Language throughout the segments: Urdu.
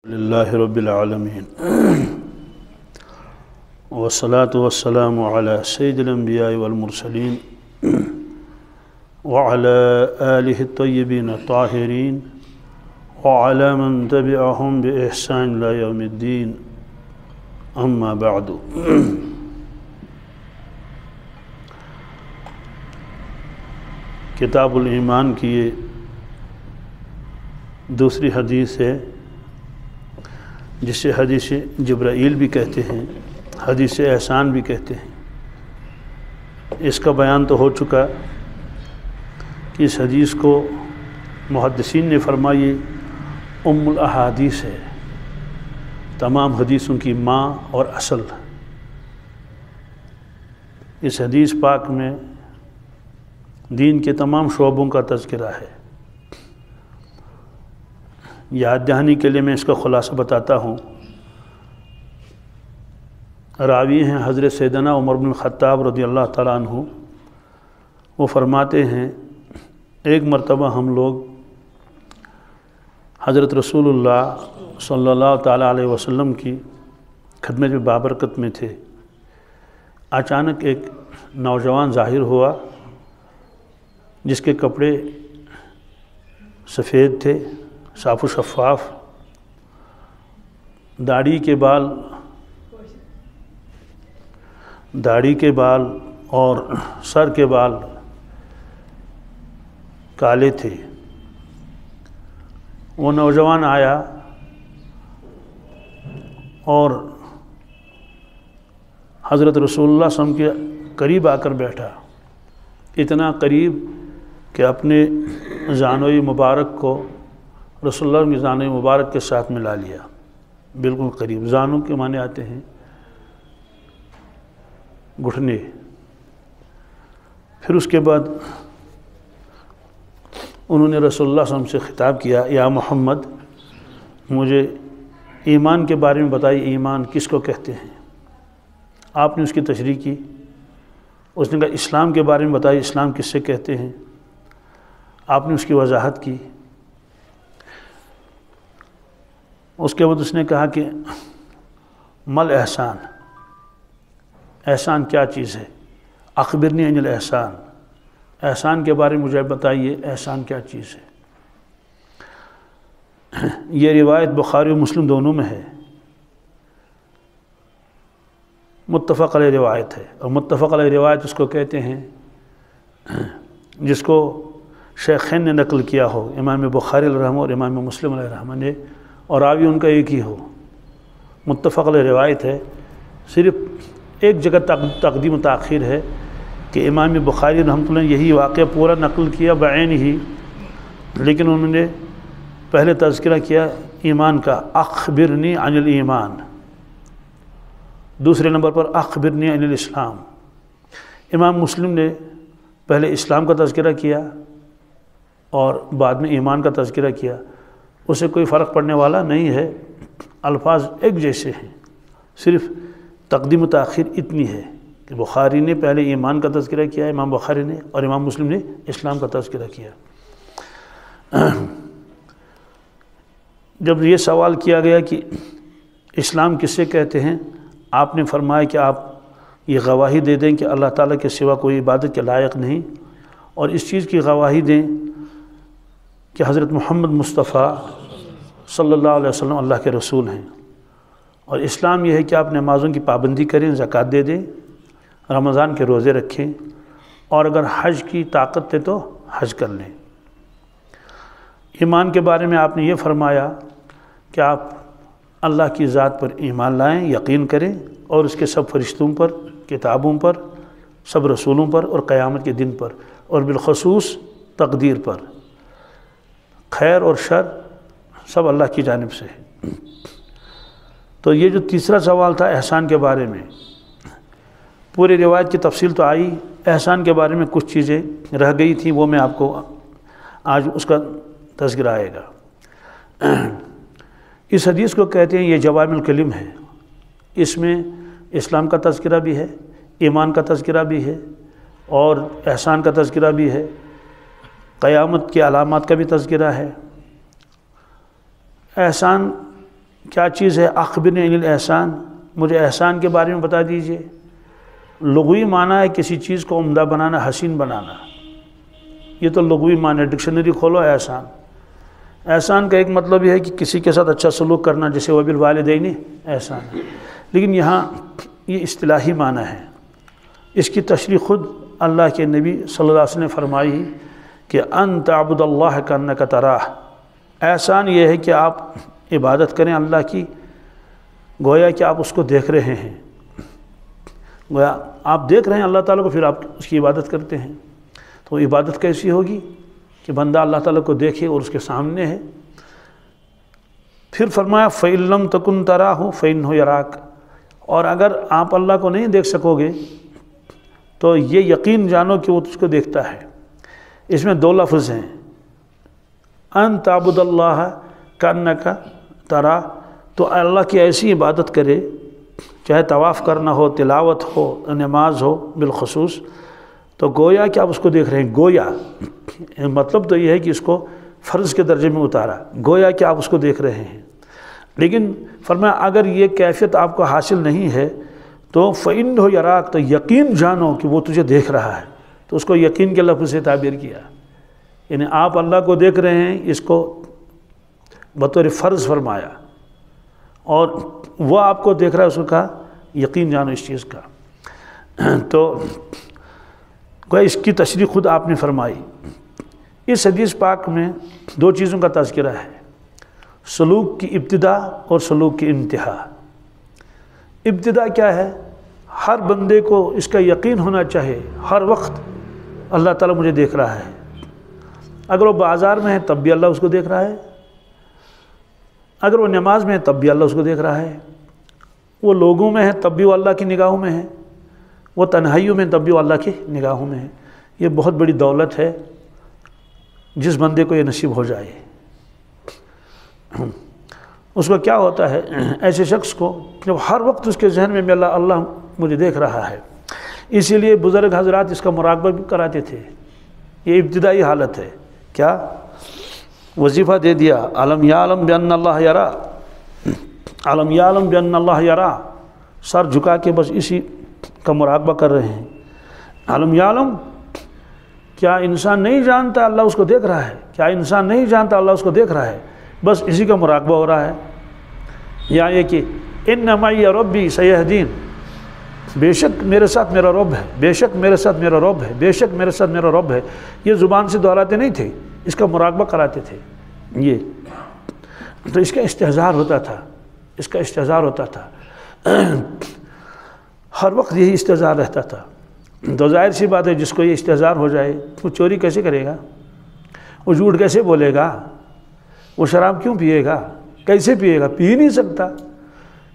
للہ رب العالمین والصلاة والسلام علی سید الانبیاء والمرسلین وعلی آلہ الطیبین الطاہرین وعلی من تبعہم بإحسان الی یوم الدین اما بعد۔ کتاب الایمان کی یہ دوسری حدیث ہے جسے حدیث جبرائیل بھی کہتے ہیں، حدیث احسان بھی کہتے ہیں۔ اس کا بیان تو ہو چکا کہ اس حدیث کو محدثین نے فرمائی ام الاحادیث ہے، تمام حدیثوں کی ماں اور اصل۔ اس حدیث پاک میں دین کے تمام شعبوں کا تذکرہ ہے۔ یاد دہانی کے لیے میں اس کا خلاصہ بتاتا ہوں۔ راوی ہیں حضرت سیدنا عمر بن الخطاب رضی اللہ تعالیٰ عنہ۔ وہ فرماتے ہیں ایک مرتبہ ہم لوگ حضرت رسول اللہ صلی اللہ تعالیٰ علیہ وسلم کی خدمت میں بابرکت میں تھے۔ اچانک ایک نوجوان ظاہر ہوا جس کے کپڑے سفید تھے، صاف و شفاف، داڑھی کے بال اور سر کے بال کالے تھے۔ وہ نوجوان آیا اور حضرت رسول اللہ صلی اللہ علیہ وسلم کے قریب آ کر بیٹھا، اتنا قریب کہ اپنے زانوی مبارک کو رسول اللہ کی زانوی مبارک کے ساتھ ملا لیا، بالکل قریب۔ زانوں کے معنی آتے ہیں گھٹنے۔ پھر اس کے بعد انہوں نے رسول اللہ صلی اللہ علیہ وسلم سے خطاب کیا، یا محمد مجھے ایمان کے بارے میں بتائیے، ایمان کس کو کہتے ہیں؟ آپ نے اس کی تشریح کی۔ اس نے کہا اسلام کے بارے میں بتائیے، اسلام کس سے کہتے ہیں؟ آپ نے اس کی وضاحت کی۔ اس کے بعد اس نے کہا کہ مل احسان، احسان کیا چیز ہے؟ اخبرنی عن الاحسان، احسان کے بارے میں مجھے بتائیے، احسان کیا چیز ہے؟ یہ روایت بخاری و مسلم دونوں میں ہے، متفق علیہ روایت ہے۔ اور متفق علیہ روایت اس کو کہتے ہیں جس کو شیخین نے نقل کیا ہو، امام بخاری علیہ الرحمہ اور امام مسلم علیہ الرحمہ نے، اور راوی ان کا ایک ہی ہو۔ متفق علیہ روایت ہے، صرف ایک جگہ تقدیم و تاخیر ہے کہ امام بخاری رحمۃ اللہ نے یہی واقعہ پورا نقل کیا بعین ہی، لیکن انہوں نے پہلے تذکرہ کیا ایمان کا، اخبرنی عن الایمان، دوسرے نمبر پر اخبرنی عن الاسلام۔ امام مسلم نے پہلے اسلام کا تذکرہ کیا اور بعد میں ایمان کا تذکرہ کیا۔ اسے کوئی فرق پڑنے والا نہیں ہے، الفاظ ایک جیسے ہیں، صرف تقدیم و تاخیر اتنی ہے کہ بخاری نے پہلے ایمان کا تذکرہ کیا، امام بخاری نے، اور امام مسلم نے اسلام کا تذکرہ کیا۔ جب یہ سوال کیا گیا کہ اسلام کس سے کہتے ہیں، آپ نے فرمایا کہ آپ یہ گواہی دے دیں کہ اللہ تعالیٰ کے سوا کوئی عبادت کے لائق نہیں، اور اس چیز کی گواہی دیں کہ حضرت محمد مصطفیٰ صلی اللہ علیہ وسلم اللہ کے رسول ہیں۔ اور اسلام یہ ہے کہ آپ نمازوں کی پابندی کریں، زکوٰۃ دے دیں، رمضان کے روزے رکھیں، اور اگر حج کی طاقت ہے تو حج کر لیں۔ ایمان کے بارے میں آپ نے یہ فرمایا کہ آپ اللہ کی ذات پر ایمان لائیں، یقین کریں، اور اس کے سب فرشتوں پر، کتابوں پر، سب رسولوں پر، اور قیامت کے دن پر، اور بالخصوص تقدیر پر، خیر اور شر سب اللہ کی جانب سے ہے۔ تو یہ جو تیسرا سوال تھا احسان کے بارے میں، پوری روایت کی تفصیل تو آئی، احسان کے بارے میں کچھ چیزیں رہ گئی تھیں، وہ میں آپ کو آج اس کا تذکرہ آئے گا۔ اس حدیث کو کہتے ہیں یہ جوامع الکلم ہے، اس میں اسلام کا تذکرہ بھی ہے، ایمان کا تذکرہ بھی ہے، اور احسان کا تذکرہ بھی ہے، قیامت کی علامات کا بھی تذکرہ ہے۔ احسان کیا چیز ہے اخبرنی عن الاحسان، مجھے احسان کے بارے میں بتا دیجئے۔ لغوی معنی ہے کسی چیز کو عمدہ بنانا، حسین بنانا، یہ تو لغوی معنی ہے، ڈکشنری کھولو احسان۔ احسان کا ایک مطلب یہ ہے کہ کسی کے ساتھ اچھا سلوک کرنا، جیسے وبالوالدین احسان ہے، لیکن یہاں یہ اصطلاحی معنی ہے۔ اس کی تشریح خود اللہ کے نبی صلی اللہ علیہ وسلم نے فرمائی کہ ان تعبد اللہ کانک تراہ۔ احسان یہ ہے کہ آپ عبادت کریں اللہ کی گویا کہ آپ اس کو دیکھ رہے ہیں، گویا آپ دیکھ رہے ہیں اللہ تعالیٰ کو، پھر آپ اس کی عبادت کرتے ہیں۔ تو عبادت کیسی ہوگی کہ بندہ اللہ تعالیٰ کو دیکھے اور اس کے سامنے ہے۔ پھر فرمایا فَإِن لَمْ تَكُنْ تَرَاهُ فَإِنَّهُ يَرَاكَ، اور اگر آپ اللہ کو نہیں دیکھ سکو گے تو یہ یقین جانو کہ وہ تجھ کو دیکھتا ہے۔ اس میں دو لفظ ہیں، ان تعبد اللہ کانک ترا، تو اللہ کی ایسی عبادت کرے، چاہے طواف کرنا ہو، تلاوت ہو، نماز ہو بالخصوص، تو گویا کہ آپ اس کو دیکھ رہے ہیں۔ گویا مطلب تو یہ ہے کہ اس کو فرض کے درجے میں اتارا، گویا کہ آپ اس کو دیکھ رہے ہیں۔ لیکن فرمایا اگر یہ کیفیت آپ کو حاصل نہیں ہے تو فَإِنَّهُ يَرَاكَ، تو یقین جانو کہ وہ تجھے دیکھ رہا ہے۔ تو اس کو یقین کے لفظ سے تعبیر کیا، یعنی آپ اللہ کو دیکھ رہے ہیں، اس کو بطور فرض فرمایا، اور وہ آپ کو دیکھ رہا ہے، اس کو کہا یقین جانو اس چیز کا۔ تو اس کی تشریح خود آپ نے فرمائی۔ اس حدیث پاک میں دو چیزوں کا تذکرہ ہے، سلوک کی ابتدا اور سلوک کی انتہا۔ ابتدا کیا ہے؟ ہر بندے کو اس کا یقین ہونا چاہیے ہر وقت اللہ تعالیٰ مجھے دیکھ رہا ہے۔ اگر وہ بازار میں ہے تب بھی اللہ اس کو دیکھ رہا ہے، اگر وہ نماز میں ہے تب بھی اللہ اس کو دیکھ رہا ہے، وہ لوگوں میں ہے تب بھی وہ اللہ کی نگاہوں میں ہے، وہ تنہائیوں میں تب بھی وہ اللہ کی نگاہوں میں ہے۔ یہ بہت بڑی دولت ہے جس بندے کو یہ نصیب ہو جائے۔ اس کو کیا ہوتا ہے ایسے شخص کو جب ہر وقت اس کے ذہن میں اللہ مجھے دیکھ رہا ہے۔ اسی لیے بزرگ حضرات اس کا مراقبہ بھی کراتے تھے۔ یہ ابتدائی حالت ہے، کیا وظیفہ دے دیا، علم یعلم بان اللہ یرا، علم یعلم بان اللہ یرا، سر جھکا کے بس اسی کا مراقبہ کر رہے ہیں۔ علم یعلم، کیا انسان نہیں جانتا اللہ اس کو دیکھ رہا ہے؟ کیا انسان نہیں جانتا اللہ اس کو دیکھ رہا ہے؟ بس اسی کا مراقبہ ہو رہا ہے۔ یا یہ کہ ان معی ربی سیہدین، بے شک میرے ساتھ میرا رب ہے، بے شک میرے ساتھ میرا رب ہے، بے شک میرے ساتھ میرا رب ہے۔ یہ زبان سے دہراتے نہیں تھے، اس کا مراقبہ کراتے تھے۔ یہ تو اس کا استحضار ہوتا تھا، اس کا استحضار ہوتا تھا، ہر وقت یہی استحضار رہتا تھا۔ تو ظاہر سی بات ہے جس کو یہ استحضار ہو جائے وہ چوری کیسے کرے گا، وہ جھوٹ کیسے بولے گا، وہ شراب کیوں پیے گا، کیسے پیے گا، پی نہیں سکتا۔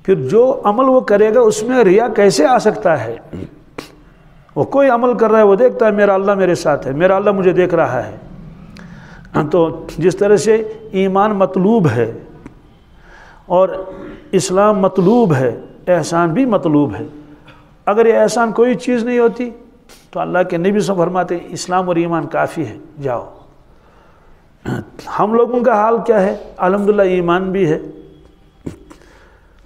پھر جو عمل وہ کرے گا اس میں ریا کیسے آ سکتا ہے؟ وہ کوئی عمل کر رہا ہے، وہ دیکھتا ہے میرا اللہ میرے ساتھ ہے، میرا اللہ مجھے دیکھ رہا ہے۔ تو جس طرح سے ایمان مطلوب ہے اور اسلام مطلوب ہے، احسان بھی مطلوب ہے۔ اگر یہ احسان کوئی چیز نہیں ہوتی تو اللہ کے نبی صلی اللہ علیہ وسلم فرماتے ہیں اسلام اور ایمان کافی ہے، جاؤ۔ ہم لوگوں کا حال کیا ہے؟ الحمدللہ ایمان بھی ہے،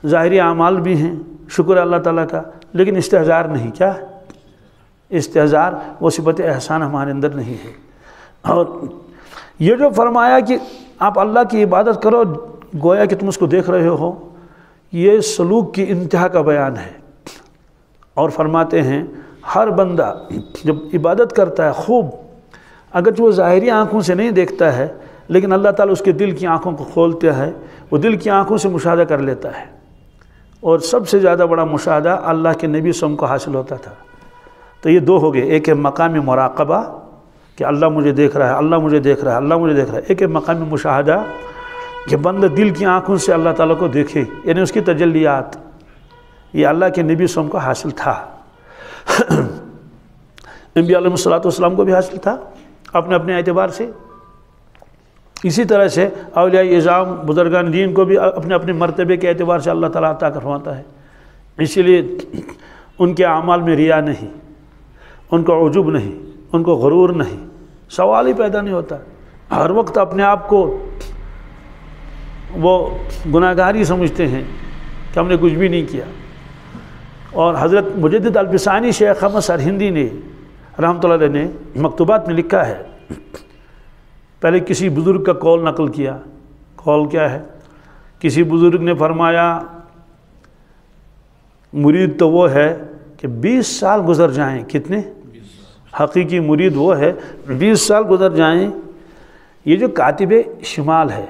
ظاہری اعمال بھی ہیں، شکر اللہ تعالیٰ کا، لیکن استحضار نہیں۔ کیا استحضار؟ وہ صفت احسان ہمارے اندر نہیں ہے۔ اور یہ جو فرمایا کہ آپ اللہ کی عبادت کرو گویا کہ تم اس کو دیکھ رہے ہو، یہ سلوک کی انتہا کا بیان ہے۔ اور فرماتے ہیں ہر بندہ جب عبادت کرتا ہے خوب، اگرچہ وہ ظاہری آنکھوں سے نہیں دیکھتا ہے لیکن اللہ تعالیٰ اس کے دل کی آنکھوں کو کھولتا ہے، وہ دل کی آنکھوں سے مشاہدہ کر لیتا ہے۔ اور سب سے زیادہ بڑا مشاہدہ اللہ کے نبی صلی اللہ علیہ وسلم کو حاصل ہوتا تھا۔ تو یہ دو ہو گئے، ایک ہے مقام مراقبہ کہ اللہ مجھے دیکھ رہا ہے، اللہ مجھے دیکھ رہا ہے، اللہ مجھے دیکھ رہا ہے، ایک ہے مقام مشاہدہ کہ بندہ دل کی آنکھوں سے اللہ تعالیٰ کو دیکھے، یعنی اس کی تجلیات۔ یہ اللہ کے نبی صلی اللہ علیہ وسلم کو حاصل تھا، انبیاء علیہ السلام کو بھی حاصل تھا اپنے اپنے اعتبار سے۔ اسی طرح سے اولیاء اعظام بزرگان دین کو بھی اپنے اپنے مرتبے کے اعتبار سے اللہ تعالیٰ عطا فرماتا ہے۔ اسی لیے ان کے اعمال میں ریا نہیں، ان کو عجب نہیں، ان کو غرور نہیں، سوال ہی پیدا نہیں ہوتا۔ ہر وقت اپنے آپ کو وہ گناہ گاری سمجھتے ہیں کہ ہم نے کچھ بھی نہیں کیا۔ اور حضرت مجدد الفسانی شیخ احمد سرہندی نے رحمۃ اللہ علیہ نے مکتوبات میں لکھا ہے، پہلے کسی بزرگ کا قول نقل کیا۔ قول کیا ہے؟ کسی بزرگ نے فرمایا مرید تو وہ ہے کہ 20 سال گزر جائیں۔ کتنے؟ حقیقی مرید وہ ہے 20 سال گزر جائیں۔ یہ جو کاتب شمال ہے،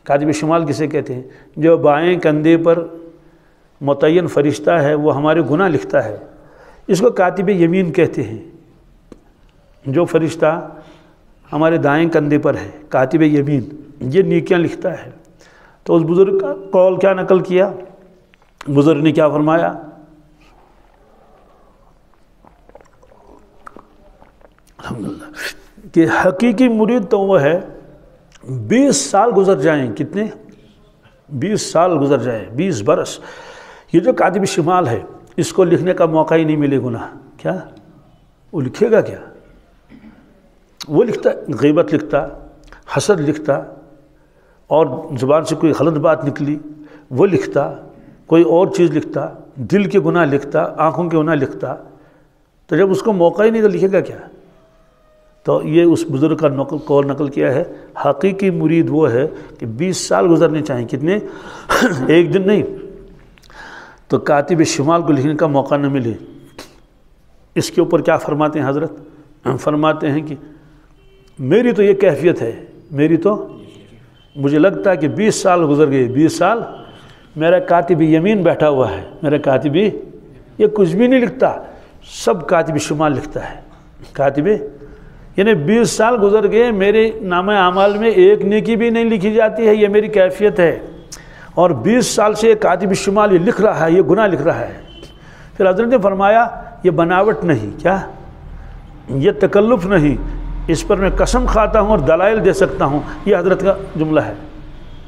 کاتب شمال کسے کہتے ہیں؟ جو بائیں کندھے پر متعین فرشتہ ہے، وہ ہمارے گناہ لکھتا ہے، اس کو کاتب یمین کہتے ہیں۔ جو فرشتہ ہمارے دائیں کندھے پر ہے، کاتب یمین، یہ نیکیاں لکھتا ہے۔ تو اس بزرگ کا قول کیا نقل کیا؟ بزرگ نے کیا فرمایا؟ الحمدللہ کہ حقیقی مرید تو وہ ہے 20 سال گزر جائیں۔ کتنے؟ 20 سال گزر جائیں، 20 برس۔ یہ جو کاتب شمال ہے، اس کو لکھنے کا موقع ہی نہیں ملے گناہ، کیا وہ لکھے گا؟ کیا وہ لکھتا؟ غیبت لکھتا، حسد لکھتا، اور زبان سے کوئی غلط بات نکلی وہ لکھتا، کوئی اور چیز لکھتا، دل کے گناہ لکھتا، آنکھوں کے گناہ لکھتا۔ تو جب اس کو موقع ہی نہیں تو لکھے گا کیا؟ تو یہ اس بزرگ کا قول نقل کیا ہے، حقیقی مرید وہ ہے کہ 20 سال گزرنے چاہیے۔ کتنے؟ ایک دن نہیں۔ تو کاتب شمال کو لکھنے کا موقع نہ ملے، اس کے اوپر کیا فرماتے ہیں حضرت؟ فرماتے ہیں کہ میری تو یہ کیفیت ہے، میری تو مجھے لگتا ہے کہ 20 سال گزر گئے، 20 سال میرا کاتب یمین بیٹھا ہوا ہے، میرا کاتب یہ کچھ بھی نہیں لکھتا، سب کاتب شمال لکھتا ہے۔ کاتب یعنی 20 سال گزر گئے، میرے نامہ اعمال میں ایک نیکی بھی نہیں لکھی جاتی ہے، یہ میری کیفیت ہے، اور 20 سال سے کاتب شمال یہ لکھ رہا ہے، یہ گناہ لکھ رہا ہے۔ پھر حضرت نے فرمایا یہ بناوٹ نہیں، کیا یہ تکلف نہیں، اس پر میں قسم کھاتا ہوں اور دلائل دے سکتا ہوں، یہ حضرت کا جملہ ہے۔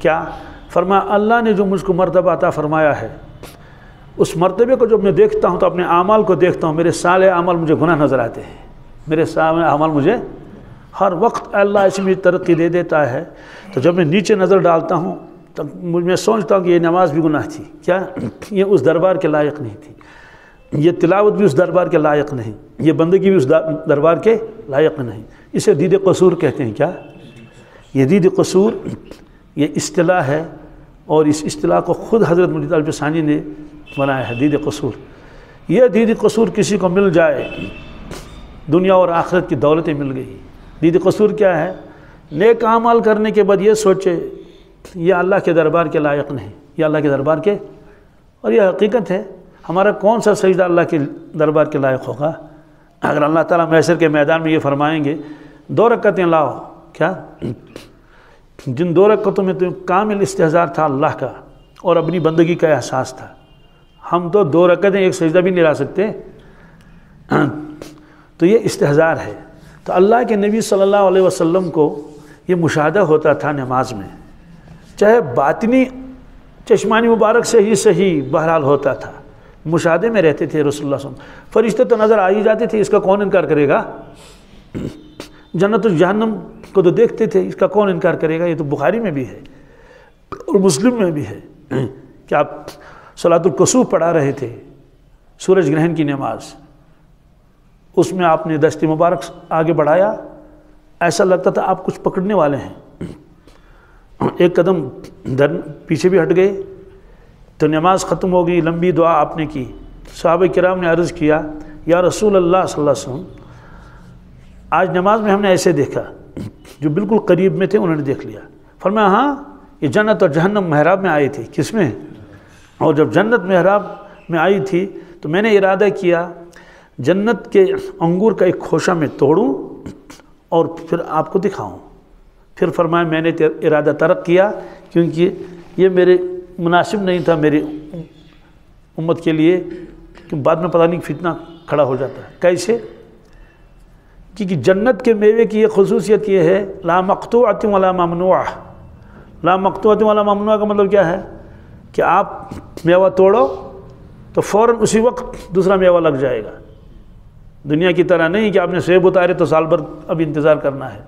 کیا فرمایا؟ اللہ نے جو مجھ کو مرتبہ عطا فرمایا ہے، اس مرتبے کو جب میں دیکھتا ہوں تو اپنے اعمال کو دیکھتا ہوں، میرے سارے اعمال مجھے گناہ نظر آتے ہیں، میرے سارے اعمال مجھے ہر وقت اللہ ایسی مجھے ترقی دے دیتا ہے۔ تو جب میں نیچے نظر ڈالتا ہوں تو میں سوچتا ہوں کہ یہ نماز بھی گناہ تھی، کیا یہ اس دربار کے لائق نہیں تھی، یہ تلاوت بھی اس دربار کے لائق نہیں، یہ بندگی بھی اس دربار کے لائق نہیں۔ اسے دید قصور کہتے ہیں۔ کیا یہ دید قصور یہ اصطلاح ہے، اور اس اصطلاح کو خود حضرت مجدد الفسانی نے بنایا ہے، دید قصور۔ یہ دید قصور کسی کو مل جائے دنیا اور آخرت کی دولتیں مل گئی۔ دید قصور کیا ہے؟ نیک اعمال کرنے کے بعد یہ سوچے یہ اللہ کے دربار کے لائق نہیں، یہ اللہ کے دربار کے، اور یہ حقیقت ہے، ہمارا کون سا سجدہ اللہ کے دربار کے لائق ہوگا؟ اگر اللہ تعالیٰ محشر کے میدان میں یہ فرمائیں گے 2 رکعتیں لاؤ، کیا جن 2 رکعتوں میں تو کامل استحضار تھا اللہ کا اور اپنی بندگی کا احساس تھا، ہم تو 2 رکعتیں ایک سجدہ بھی نہیں لا سکتے، تو یہ استحضار ہے۔ تو اللہ کے نبی صلی اللہ علیہ وسلم کو یہ مشاہدہ ہوتا تھا نماز میں، چاہے باطنی چشمانی مبارک سے ہی صحیح بہرحال ہوتا تھا، مشاہدے میں رہتے تھے رسول اللہ صلی اللہ علیہ وسلم۔ فرشتے تو نظر آ ہی جاتے تھے، اس کا کون انکار کرے گا؟ جنت و جہنم کو تو دیکھتے تھے، اس کا کون انکار کرے گا؟ یہ تو بخاری میں بھی ہے اور مسلم میں بھی ہے کہ آپ صلاۃ الکسوف پڑھا رہے تھے، سورج گرہن کی نماز، اس میں آپ نے دست مبارک آگے بڑھایا، ایسا لگتا تھا آپ کچھ پکڑنے والے ہیں، ایک قدم پیچھے بھی ہٹ گئے تو نماز ختم ہو گئی، لمبی دعا آپ نے کی۔ صحابہ کرام نے عرض کیا یا رسول اللہ صلی اللہ علیہ وسلم، آج نماز میں ہم نے ایسے دیکھا، جو بالکل قریب میں تھے انہوں نے دیکھ لیا۔ فرمایا ہاں یہ جنت اور جہنم محراب میں آئی تھی۔ کس میں؟ اور جب جنت محراب میں آئی تھی تو میں نے ارادہ کیا جنت کے انگور کا ایک خوشہ میں توڑوں اور پھر آپ کو دکھاؤں۔ پھر فرمایا میں نے ارادہ ترک کیا کیونکہ یہ میرے مناسب نہیں تھا میری امت کے لیے، کہ بعد میں پتہ نہیں فتنہ کھڑا ہو جاتا ہے۔ کیسے؟ کیونکہ جنت کے میوے کی یہ خصوصیت یہ ہے لا مقطوعۃ ولا ممنوعہ۔ لا مقطوعۃ ولا ممنوعہ کا مطلب کیا ہے؟ کہ آپ میوہ توڑو تو فوراً اسی وقت دوسرا میوہ لگ جائے گا، دنیا کی طرح نہیں کہ آپ نے سیب اتارے تو سال بھر اب انتظار کرنا ہے۔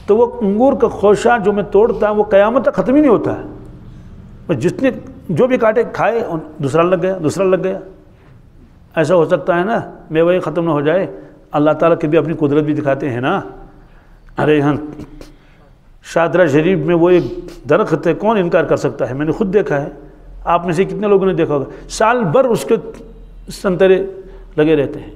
تو وہ انگور کا خوشہ جو میں توڑتا وہ قیامت تک ختم ہی نہیں ہوتا ہے، جتنے جو بھی کاٹے کھائے دوسرا لگ گیا، دوسرا لگ گیا۔ ایسا ہو سکتا ہے نا میوہ ہی ختم نہ ہو جائے؟ اللہ تعالیٰ کبھی اپنی قدرت بھی دکھاتے ہیں نا۔ ارے یہاں شادرہ شریف میں وہ ایک درخت ہے، کون انکار کر سکتا ہے؟ میں نے خود دیکھا ہے، آپ میں سے کتنے لوگوں نے دیکھا ہوگا؟ سال بھر اس کے سنترے لگے رہتے ہیں،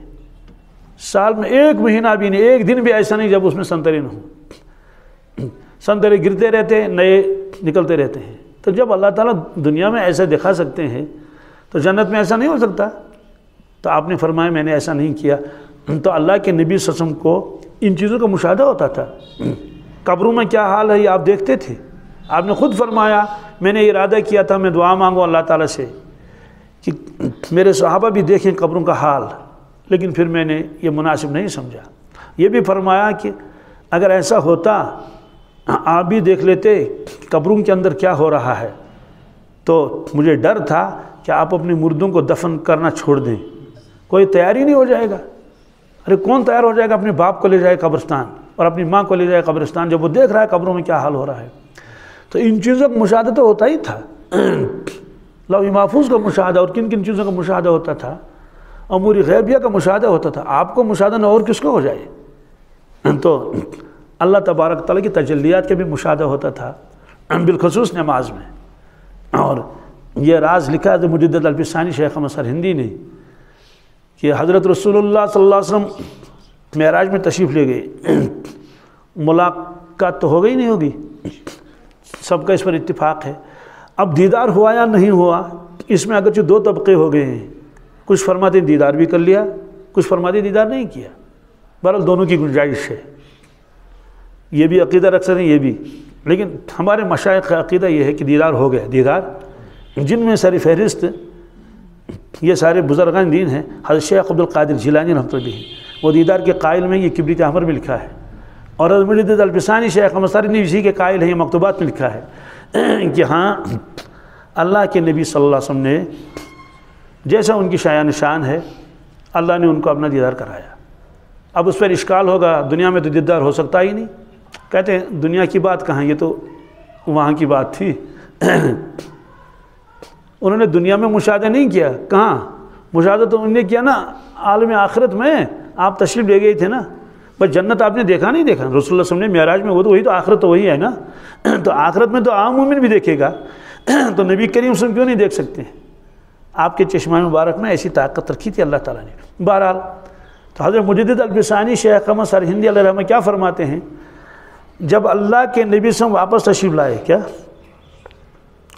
سال میں ایک مہینہ بھی نہیں، ایک دن بھی ایسا نہیں جب اس میں سنترے نہ ہوں، سنترے گرتے رہتے ہیں، نئے نکلتے رہتے ہیں۔ تو جب اللہ تعالیٰ دنیا میں ایسا دکھا سکتے ہیں تو جنت میں ایسا نہیں ہو سکتا؟ تو آپ نے فرمایا میں نے ایسا نہیں کیا۔ تو اللہ کے نبی صلی اللہ علیہ وسلم کو ان چیزوں کا مشاہدہ ہوتا تھا۔ قبروں میں کیا حال ہے یہ آپ دیکھتے تھے، آپ نے خود فرمایا میں نے ارادہ کیا تھا میں دعا مانگوں اللہ تعالیٰ سے کہ میرے صحابہ بھی دیکھیں قبروں کا حال، لیکن پھر میں نے یہ مناسب نہیں سمجھا۔ یہ بھی فرمایا کہ اگر ایسا ہوتا آپ بھی دیکھ لیتے قبروں کے اندر کیا ہو رہا ہے، تو مجھے ڈر تھا کہ آپ اپنے مردوں کو دفن کرنا چھوڑ دیں، کوئی تیاری نہیں ہو جائے گا۔ ارے کون تیار ہو جائے گا اپنے باپ کو لے جائے قبرستان اور اپنی ماں کو لے جائے قبرستان جب وہ دیکھ رہا ہے قبروں میں کیا حال ہو رہا ہے؟ تو ان چیزوں کا مشاہدہ تو ہوتا ہی تھا، لوح محفوظ کا مشاہدہ، اور کن کن چیزوں کا مشاہدہ ہوتا تھا، امور غیبیہ کا مشاہدہ ہوتا تھا۔ آپ کو مشاہدہ نہ اور کس کو ہو جائے؟ تو اللہ تبارک تعالیٰ کی تجلیات کا بھی مشاہدہ ہوتا تھا، بالخصوص نماز میں۔ اور یہ راز لکھا ہے مجدد الفسانی شیخ احمد سرہندی نے کہ حضرت رسول اللہ صلی اللہ علیہ وسلم معراج میں تشریف لے گئے، ملاقات تو ہو گئی نہیں ہوگی، سب کا اس پر اتفاق ہے۔ اب دیدار ہوا یا نہیں ہوا اس میں اگرچہ دو طبقے ہو گئے ہیں، کچھ فرماتے ہیں دیدار بھی کر لیا، کچھ فرماتے ہیں دیدار نہیں کیا، بہرحال دونوں کی گنجائش ہے۔ یہ بھی عقیدہ رکھ سکتے ہیں یہ بھی، لیکن ہمارے مشائخ کا عقیدہ یہ ہے کہ دیدار ہو گیا۔ دیدار جن میں سر فہرست یہ سارے بزرگان دین ہیں، حضرت شیخ عبد القادر جیلانی رحمۃ اللہ علیہ، وہ دیدار کے قائل میں یہ کبریت احمر میں لکھا ہے، اور حضرت مجدد الفسانی شیخ احمد سرہندی اسی کے قائل ہیں، یہ مکتوبات میں لکھا ہے کہ ہاں اللہ کے نبی صلی اللہ علیہ وسلم نے جیسا ان کی شایان شان ہے اللہ نے ان کو اپنا دیدار کرایا۔ اب اس پر اشکال ہوگا دنیا میں تو دیدار ہو سکتا ہی نہیں، کہتے ہیں دنیا کی بات کہاں، یہ تو وہاں کی بات تھی۔ انہوں نے دنیا میں مشاہدہ نہیں کیا، کہاں مشاہدہ تو انہوں نے کیا نا عالم آخرت میں، آپ تشریف لے گئے تھے نا، بس جنت آپ نے دیکھا نہیں دیکھا، رسول اللہ صلی اللہ علیہ وسلم نے معراج میں وہ تو وہی تو آخرت تو وہی ہے نا، تو آخرت میں تو عام مومن بھی دیکھے گا، تو نبی کریم صلی اللہ علیہ وسلم کیوں نہیں دیکھ سکتے؟ آپ کے چشمہ مبارک میں ایسی طاقت رکھی تھی اللہ تعالیٰ نے۔ بہرحال تو حضرت مجدد الفسانی شیخ احمد سرہندی علیہ رحمہ کیا فرماتے ہیں، جب اللہ کے نبی سے واپس تشریف لائے کیا،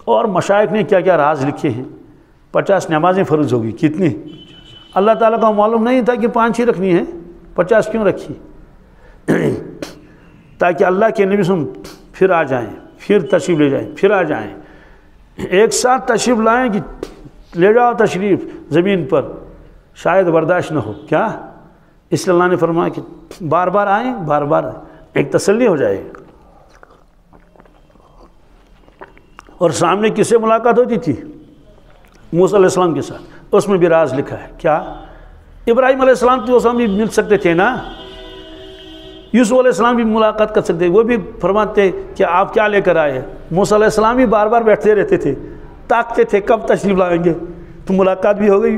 اور مشائخ نے کیا کیا راز لکھے ہیں، 50 نمازیں فرض ہوگی، کتنی؟ اللہ تعالیٰ کو معلوم نہیں تھا کہ 5 ہی رکھنی ہیں، 50 کیوں رکھی؟ تاکہ اللہ کے نبی سے پھر آ جائیں، پھر تشریف لے جائیں، پھر آ جائیں، ایک ساتھ تشریف لائیں کہ لے جاؤ تشریف زمین پر، شاید برداشت نہ ہو کیا، اس لیے اللہ نے فرمایا کہ بار بار آئیں، بار بار ایک تسلی ہو جائے گا۔ اور سامنے کس سے ملاقات ہوتی تھی؟ موسیٰ علیہ السلام کے ساتھ، اس میں بھی راز لکھا ہے کیا، ابراہیم علیہ السلام تو بھی مل سکتے تھے نا، یوسف علیہ السلام بھی ملاقات کر سکتے، وہ بھی فرماتے کہ آپ کیا لے کر آئے، موسیٰ علیہ السلام بھی بار بار بیٹھتے رہتے تھے، تاکتے تھے کب تشریف لائیں گے، تو ملاقات بھی ہو گئی۔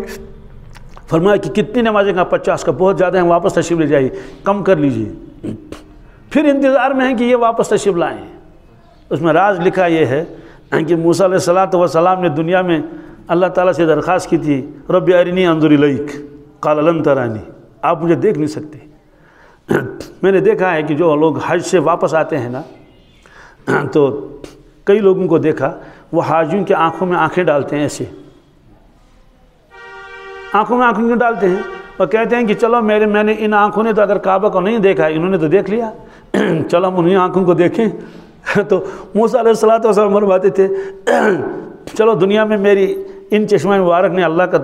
فرمایا کہ کتنی نمازیں کا، 50 کا، بہت زیادہ ہیں، واپس تشریف لے جائیے، کم کر لیجیے، پھر انتظار میں ہیں کہ یہ واپس تشریف لائیں۔ اس میں راز لکھا یہ ہے کہ موسیٰ علیہ السلام نے دنیا میں اللہ تعالیٰ سے درخواست کی تھی، رب ارنی انظر الیک قال لن ترانی، آپ مجھے دیکھ نہیں سکتے۔ میں نے دیکھا ہے کہ جو لوگ حج سے واپس آتے ہیں نا، تو کئی لوگوں کو دیکھا وہ حاجیوں کے آنکھوں میں آنکھیں ڈالتے ہیں، ایسے آنکھوں میں آنکھیں ڈالتے ہیں اور کہتے ہیں کہ چلو میں نے ان آنکھوں نے تو اگر کعبہ کو نہیں دیکھا ہے، انہوں نے تو دیکھ لیا، چلو ہم انہیں آنکھوں کو دیکھیں۔ تو موسیٰ علیہ السلام فرماتے تھے چلو دنیا میں میری ان چشمہ مبارک نے اللہ کا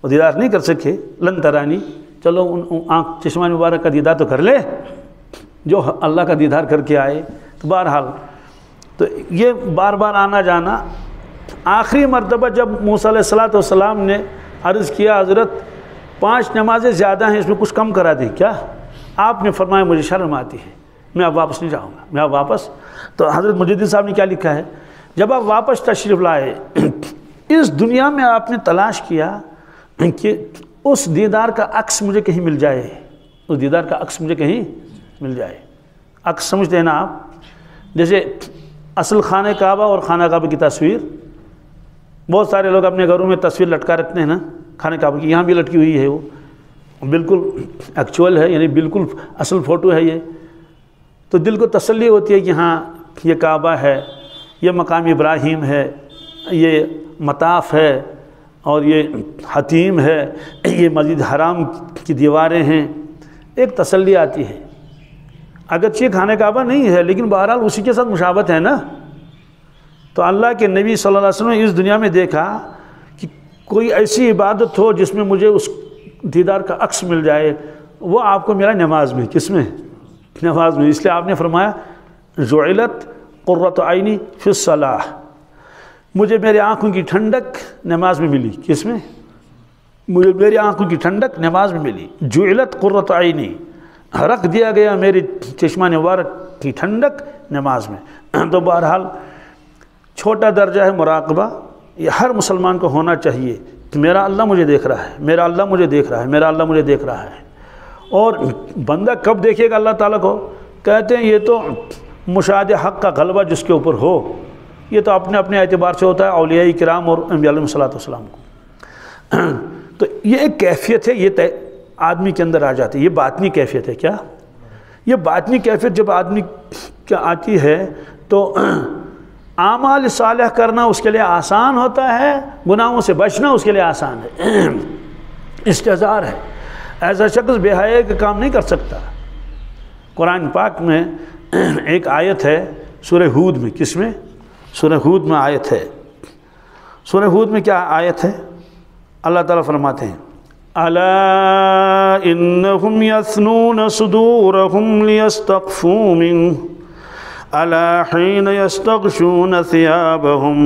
دیدار نہیں کر سکے، لن ترانی، چلو ان چشمہ مبارک کا دیدار تو کر لے جو اللہ کا دیدار کر کے آئے۔ تو بہرحال تو یہ بار بار آنا جانا، آخری مرتبہ جب موسیٰ علیہ السلام نے عرض کیا حضرت 5 نمازیں زیادہ ہیں، اس میں کچھ کم کرا دیں کیا، آپ نے فرمایا مجھے شرم آتی ہے، میں اب واپس نہیں جاؤں گا، میں اب واپس. تو حضرت مجدد صاحب نے کیا لکھا ہے، جب آپ واپس تشریف لائے اس دنیا میں آپ نے تلاش کیا کہ اس دیدار کا عکس مجھے کہیں مل جائے، اس دیدار کا عکس مجھے کہیں مل جائے. عکس سمجھتے ہیں نا آپ، جیسے اصل خانہ کعبہ اور خانہ کعبہ کی تصویر. بہت سارے لوگ اپنے گھروں میں تصویر لٹکا رکھتے ہیں نا خانہ کعبہ کی، یہاں بھی لٹکی ہوئی ہے، وہ بالکل ایکچوئل ہے، یعنی بالکل اصل فوٹو ہے یہ. تو دل کو تسلی ہوتی ہے کہ ہاں یہ کعبہ ہے، یہ مقام ابراہیم ہے، یہ مطاف ہے، اور یہ حتیم ہے، یہ مسجد حرام کی دیواریں ہیں. ایک تسلی آتی ہے. اگرچہ خانہ کعبہ نہیں ہے لیکن بہرحال اسی کے ساتھ مشابہت ہے نا. تو اللہ کے نبی صلی اللہ علیہ وسلم نے اس دنیا میں دیکھا کہ کوئی ایسی عبادت ہو جس میں مجھے اس دیدار کا عکس مل جائے، وہ آپ کو میرا نماز میں. کس میں؟ نماز میں. اس لیے آپ نے فرمایا جعلت قرۃ عینی فی الصلاۃ، مجھے میری آنکھوں کی ٹھنڈک نماز میں ملی. کس میں؟ مجھے میری آنکھوں کی ٹھنڈک نماز میں ملی. جعلت قرۃ عینی، رکھ دیا گیا میری چشمہ مبارک کی ٹھنڈک نماز میں. تو بہرحال چھوٹا درجہ ہے مراقبہ، یہ ہر مسلمان کو ہونا چاہیے کہ میرا اللہ مجھے دیکھ رہا ہے، میرا اللہ مجھے دیکھ رہا ہے، میرا اللہ مجھے دیکھ رہا ہے. اور بندہ کب دیکھے گا اللہ تعالیٰ کو؟ کہتے ہیں یہ تو مشاہدہ حق کا غلبہ جس کے اوپر ہو، یہ تو اپنے اپنے اعتبار سے ہوتا ہے اولیاء کرام اور انبیاء علیہ السلام کو. تو یہ ایک کیفیت ہے، یہ آدمی کے اندر آ جاتی ہے. یہ باطنی کیفیت ہے. کیا؟ یہ باطنی کیفیت جب آدمی کیا آتی ہے تو اعمال صالح کرنا اس کے لیے آسان ہوتا ہے، گناہوں سے بچنا اس کے لیے آسان ہے. استحضار ہے. ایسا شخص بے حیائی کا کام نہیں کر سکتا. قرآن پاک میں ایک آیت ہے سورہ ہود میں. کس میں؟ سورہ ہود میں آیت ہے. سورہ ہود میں کیا آیت ہے؟ اللہ تعالیٰ فرماتے ہیں الا انہم یثنون صدورہم لیستخفوا منہ الا حین یستغشون ثیابہم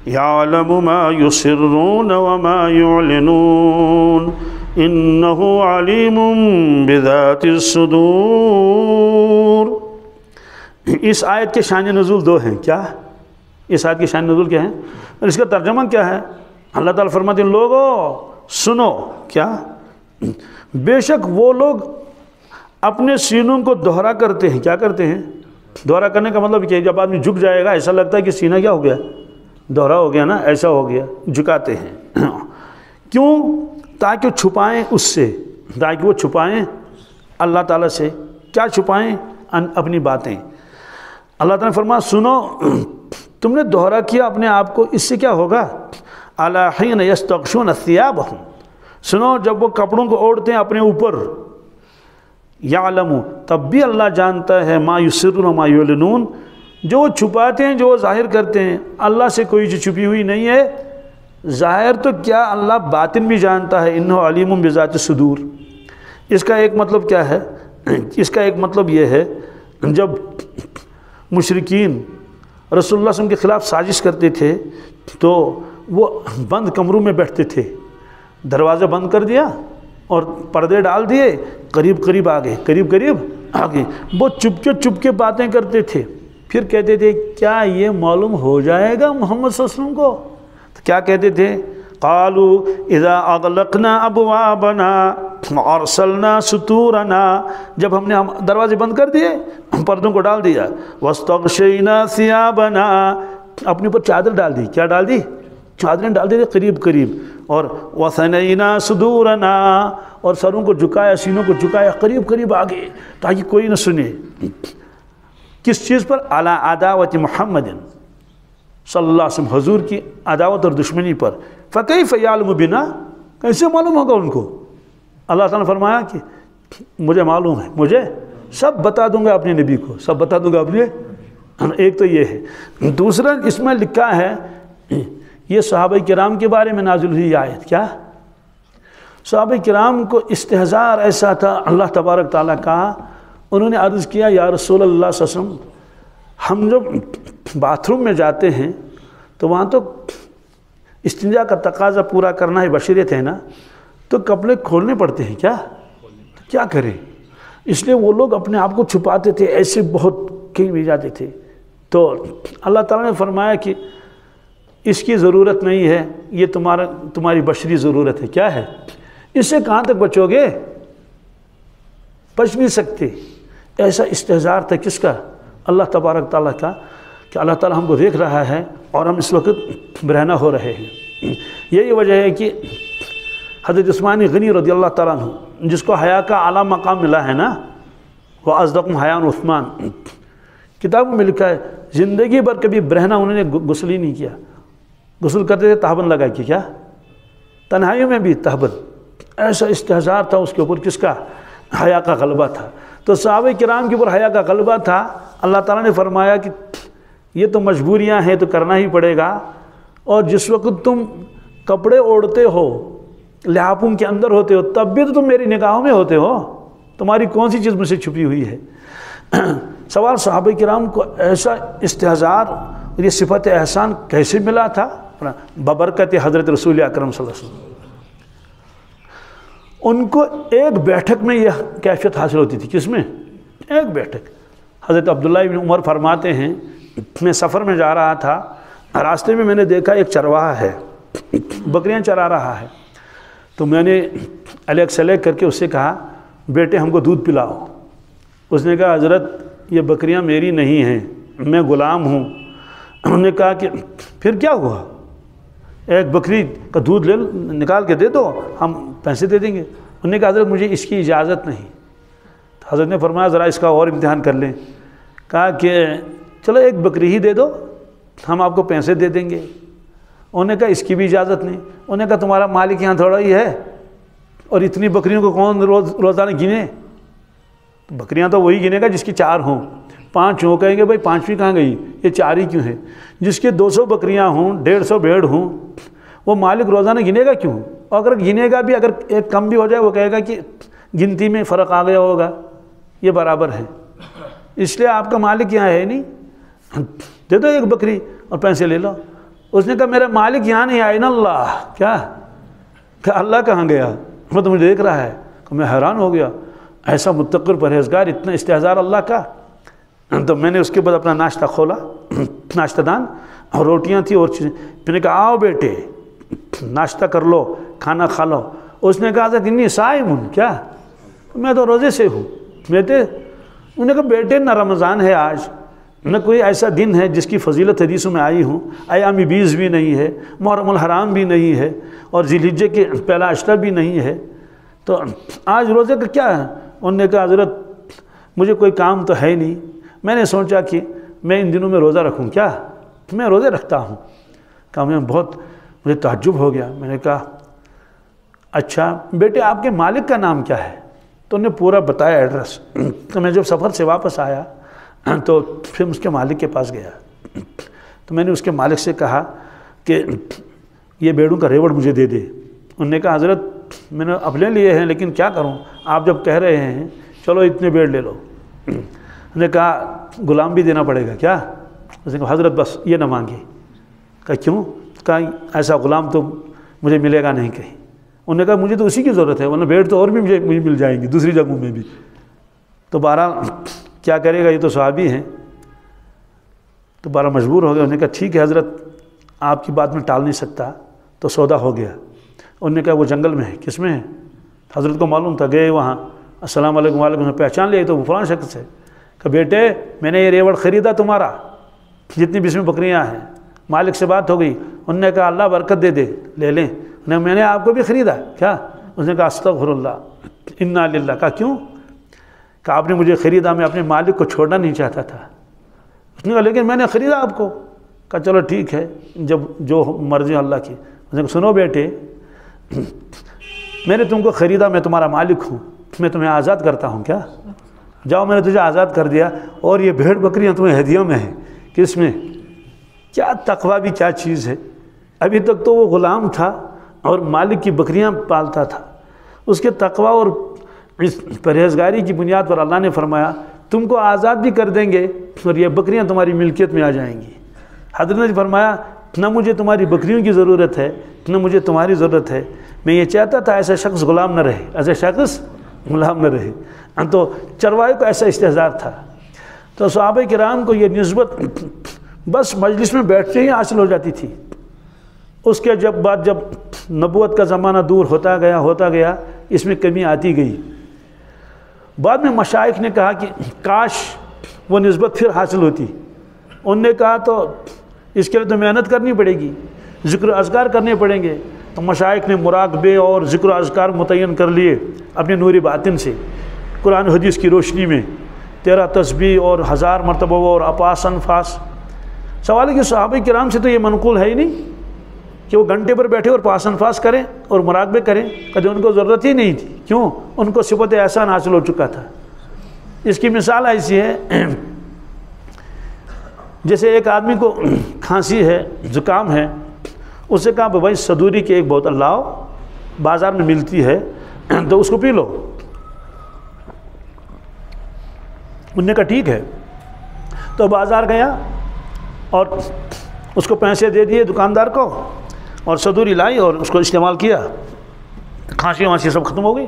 یعلم ما یسرون وما یعلنون انہ علیم بذات الصدور. اس آیت کے شان نزول دو ہیں. کیا؟ اس آیت کے شان نزول کیا ہیں اور اس کا ترجمہ کیا ہے؟ اللہ تعالیٰ فرماتے ہیں لوگو سنو. کیا؟ بے شک وہ لوگ اپنے سینوں کو دوہرا کرتے ہیں. کیا کرتے ہیں؟ دوہرا کرنے کا مطلب کہ جب آدمی جھک جائے گا ایسا لگتا ہے کہ سینہ کیا ہو گیا؟ دوہرا ہو گیا نا، ایسا ہو گیا. جھکاتے ہیں. کیوں؟ تاکہ چھپائیں اس سے، تاکہ وہ چھپائیں اللہ تعالیٰ سے. کیا چھپائیں؟ اپنی باتیں. اللہ تعالیٰ نے فرمایا سنو تم نے دوہرا کیا اپنے آپ کو، اس سے کیا ہوگا؟ الا حین یستغشون ثیابہم، سنو جب وہ کپڑوں کو اوڑھتے ہیں اپنے اوپر، یعلم تب بھی اللہ جانتا ہے ما یسرون و ما یعلنون، جو چھپاتے ہیں جو وہ ظاہر کرتے ہیں. اللہ سے کوئی چیز چھپی ہوئی نہیں ہے. ظاہر تو کیا اللہ باطن بھی جانتا ہے. انہ علیم بذات الصدور. اس کا ایک مطلب کیا ہے؟ اس کا ایک مطلب یہ ہے جب مشرکین رسول اللہ صلی اللہ علیہ وسلم کے خلاف سازش کرتے تھے تو وہ بند کمروں میں بیٹھتے تھے، دروازے بند کر دیا اور پردے ڈال دیے، قریب قریب آ گئے. وہ چپکے باتیں کرتے تھے. پھر کہتے تھے کیا یہ معلوم ہو جائے گا محمد صلی اللہ علیہ وسلم کو؟ تو کیا کہتے تھے؟ قالوا اذا اغلقنا ابوابنا وارسلنا ستورنا، جب ہم نے دروازے بند کر دیے، پردوں کو ڈال دیا، واستغشینا ثیابنا، اپنے اوپر چادر ڈال دی. کیا ڈال دی؟ چادریں ڈال دیتے قریب، اور وثنینا صدورنا، اور سروں کو جھکایا، سینوں کو جھکایا، قریب آگے تاکہ کوئی نہ سنے. کس چیز پر؟ علی عداوت محمد صلی اللہ علیہ وسلم، حضور کی عداوت اور دشمنی پر. فکیف یعلم بنا، کیسے معلوم ہوگا ان کو؟ اللہ تعالیٰ نے فرمایا کہ مجھے معلوم ہے، مجھے سب بتا دوں گا اپنے نبی کو، سب بتا دوں گا اپنے. ایک تو یہ ہے. دوسرا اس میں لکھا ہے یہ صحابہ کرام کے بارے میں نازل ہوئی آیت. کیا؟ صحابہ کرام کو استحضار ایسا تھا اللہ تبارک تعالیٰ کا. انہوں نے عرض کیا یا رسول اللہ صلی اللہ علیہ وسلم، ہم جب باتھ روم میں جاتے ہیں تو وہاں تو استنجا کا تقاضا پورا کرنا ہے، بشریت ہے نا، تو کپڑے کھولنے پڑتے ہیں. کیا؟ تو کیا کریں؟ اس لیے وہ لوگ اپنے آپ کو چھپاتے تھے، ایسے بہت کہیں بھی جاتے تھے۔ تو اللہ تعالیٰ نے فرمایا کہ اس کی ضرورت نہیں ہے، یہ تمہاری بشری ضرورت ہے۔ کیا ہے؟ اس سے کہاں تک بچو گے؟ بچ نہیں سکتے۔ ایسا استحضار تھا کس کا؟ اللہ تبارک تعالیٰ کا، کہ اللہ تعالیٰ ہم کو دیکھ رہا ہے اور ہم اس وقت برہنہ ہو رہے ہیں۔ یہی وجہ ہے کہ حضرت عثمان غنی رضی اللہ تعالیٰ عنہ، جس کو حیا کا اعلیٰ مقام ملا ہے نا، وہ اصدقم حیاء عثمان، کتابوں میں لکھا ہے زندگی بھر کبھی برہنہ انہوں نے غسل ہی نہیں کیا۔ غسل کرتے تھے تہبند لگا کے، کیا تنہائیوں میں بھی تہبند۔ ایسا استحضار تھا اس کے اوپر، کس کا؟ حیا کا غلبہ تھا۔ تو صحابہ کرام کے اوپر حیا کا غلبہ تھا۔ اللہ تعالیٰ نے فرمایا کہ یہ تو مجبوریاں ہیں تو کرنا ہی پڑے گا، اور جس وقت تم کپڑے اوڑھتے ہو، لحافوں کے اندر ہوتے ہو، تب بھی تو تم میری نگاہوں میں ہوتے ہو، تمہاری کون سی چیز مجھ سے چھپی ہوئی ہے؟ سوال صحابہ کرام کو ایسا استحضار اور یہ صفت احسان کیسے ملا تھا؟ ببرکت حضرت رسول اکرم صلی اللہ علیہ وسلم۔ ان کو ایک بیٹھک میں یہ کیفیت حاصل ہوتی تھی۔ کس میں؟ ایک بیٹھک۔ حضرت عبداللہ بن عمر فرماتے ہیں، میں سفر میں جا رہا تھا، راستے میں نے دیکھا ایک چرواہا ہے، بکریاں چرا رہا ہے۔ تو میں نے الیک سلیک کر کے اس سے کہا، بیٹے ہم کو دودھ پلاؤ۔ اس نے کہا حضرت یہ بکریاں میری نہیں ہیں، میں غلام ہوں۔ انہوں نے کہا کہ پھر کیا ہوا؟ ایک بکری کا دودھ نکال کے دے دو، ہم پیسے دے دیں گے۔ انہوں نے کہا حضرت مجھے اس کی اجازت نہیں۔ تو حضرت نے فرمایا ذرا اس کا اور امتحان کر لیں۔ کہا کہ چلو ایک بکری ہی دے دو، ہم آپ کو پیسے دے دیں گے۔ انہوں نے کہا اس کی بھی اجازت نہیں۔ انہوں نے کہا تمہارا مالک یہاں تھوڑا ہی ہے، اور اتنی بکریوں کو کون روزانہ گنے؟ بکریاں تو وہی گنے گا جس کی 4 ہوں، 5 ہوں۔ کہیں گے بھائی 5ویں کہاں گئی، یہ 4 ہی کیوں ہے؟ جس کے 200 بکریاں ہوں، 150 بھیڑ ہوں، وہ مالک روزانہ گنے گا کیوں؟ اور اگر گنے گا بھی، اگر ایک کم بھی ہو جائے، وہ کہے گا کہ گنتی میں فرق آ گیا ہوگا، یہ برابر ہے۔ اس لیے آپ کا مالک یہاں ہے نہیں، دے دو ایک بکری اور پیسے لے لو۔ اس نے کہا میرا مالک یہاں نہیں آئے نا اللہ۔ کیا کہ اللہ کہاں گیا؟ وہ تو مجھے دیکھ رہا ہے۔ کہ میں حیران ہو گیا، ایسا متقر پرہیزگار، اتنا استحضار اللہ کا۔ تو میں نے اس کے بعد اپنا ناشتہ کھولا، ناشتہ دان، اور روٹیاں تھیں اور چیزیں۔ میں نے کہا آؤ بیٹے ناشتہ کر لو، کھانا کھا لو۔ اس نے کہا حضرت انی صائم ہوں۔ کیا؟ میں تو روزے سے ہوں بیٹے۔ انہوں نے کہا بیٹے نہ رمضان ہے آج، نہ کوئی ایسا دن ہے جس کی فضیلت حدیثوں میں آئی ہوں، ایام 20 بھی نہیں ہے، محرم الحرام بھی نہیں ہے، اور ذی الحجہ کے پہلا اشرا بھی نہیں ہے، تو آج روزے کا کیا ہے؟ انہوں نے کہا حضرت مجھے کوئی کام تو ہے نہیں، میں نے سوچا کہ میں ان دنوں میں روزہ رکھوں۔ کیا؟ میں روزے رکھتا ہوں۔ کہا مجھے تعجب ہو گیا۔ میں نے کہا اچھا بیٹے آپ کے مالک کا نام کیا ہے؟ تو انہوں نے پورا بتایا ایڈریس۔ تو میں جب سفر سے واپس آیا تو پھر اس کے مالک کے پاس گیا، تو میں نے اس کے مالک سے کہا کہ یہ بیڑوں کا ریوڑ مجھے دے دے۔ انہوں نے کہا حضرت میں نے اپنے لیے ہیں لیکن کیا کروں، آپ جب کہہ رہے ہیں چلو اتنے بیڑ لے لو۔ انہوں نے کہا غلام بھی دینا پڑے گا کیا؟ اس نے کہا حضرت بس یہ نہ مانگی۔ کہا کیوں؟ کہا ایسا غلام تو مجھے ملے گا نہیں کہیں۔ انہوں نے کہا مجھے تو اسی کی ضرورت ہے، ورنہ بیڑ تو اور بھی مجھے مل جائیں گی دوسری جگہوں میں بھی۔ تو بہرحال کیا کرے گا، یہ تو صحابی ہیں، تو بہرحال مجبور ہو گیا۔ انہوں نے کہا ٹھیک ہے حضرت آپ کی بات میں ٹال نہیں سکتا، تو سودا ہو گیا۔ انہوں نے کہا وہ جنگل میں ہے۔ کس میں ہے؟ حضرت کو معلوم تھا، گئے وہاں، السلام علیکم وعلیکم، پہچان لیا تو وہ فلاں شخص ہے۔ کہ بیٹے میں نے یہ ریوڑ خریدا تمہارا، جتنی بھی اس میں بکریاں ہیں، مالک سے بات ہو گئی۔ انہوں نے کہا اللہ برکت دے دے، لے لیں۔ میں نے آپ کو بھی خریدا کیا؟ اس نے کہا استغفر اللہ انا للہ۔ کہا کیوں؟ کہ آپ نے مجھے خریدا، میں اپنے مالک کو چھوڑنا نہیں چاہتا تھا۔ اس نے کہا لیکن میں نے خریدا آپ کو۔ کہا چلو ٹھیک ہے، جب جو مرضی اللہ کی۔ اس نے کہا سنو بیٹے میں نے تم کو خریدا، میں تمہارا مالک ہوں، میں تمہیں آزاد کرتا ہوں کیا؟ جاؤ میں نے تجھے آزاد کر دیا، اور یہ بھیڑ بکریاں تمہیں ہدیوں میں ہیں۔ کس میں؟ کیا تقوی بھی کیا چیز ہے! ابھی تک تو وہ غلام تھا اور مالک کی بکریاں پالتا تھا، اس کے تقوی اور اس پرہیزگاری کی بنیاد پر اللہ نے فرمایا تم کو آزاد بھی کر دیں گے اور یہ بکریاں تمہاری ملکیت میں آ جائیں گی۔ حضرت نے فرمایا نہ مجھے تمہاری بکریوں کی ضرورت ہے نہ مجھے تمہاری ضرورت ہے، میں یہ چاہتا تھا ایسا شخص غلام نہ رہے، ایسا شخص غلام نہ رہے۔ تو چرواہے کو ایسا استحضار تھا. تو صحابہ کرام کو یہ نسبت بس مجلس میں بیٹھتے ہی حاصل ہو جاتی تھی. اس کے جب نبوت کا زمانہ دور ہوتا گیا اس میں کمی آتی گئی. بعد میں مشائخ نے کہا کہ کاش وہ نسبت پھر حاصل ہوتی. انہوں نے کہا تو اس کے لیے تو محنت کرنی پڑے گی، ذکر و اذکار کرنے پڑیں گے. تو مشائخ نے مراقبے اور ذکر و اذکار متعین کر لیے اپنے نور باطن سے، قرآن حدیث کی روشنی میں 13 تسبیح اور 1000 مرتبہ اور اپاس انفاس. سوال ہے کہ صحابہ کرام سے تو یہ منقول ہے ہی نہیں کہ وہ گھنٹے پر بیٹھے اور پاس انفاس کریں اور مراقبے کریں. کبھی ان کو ضرورت ہی نہیں تھی. کیوں؟ ان کو صفت احسان حاصل ہو چکا تھا. اس کی مثال ایسی ہے جیسے ایک آدمی کو کھانسی ہے، زکام ہے، اس سے کہا بھائی صدوری کی ایک بوتل لاؤ، بازار میں ملتی ہے تو اس کو پی لو. انہوں نے کہا ٹھیک ہے. تو بازار گیا اور اس کو پیسے دے دیے دکاندار کو اور صدوری لائی اور اس کو استعمال کیا. کھانسی وانسی سب ختم ہو گئی.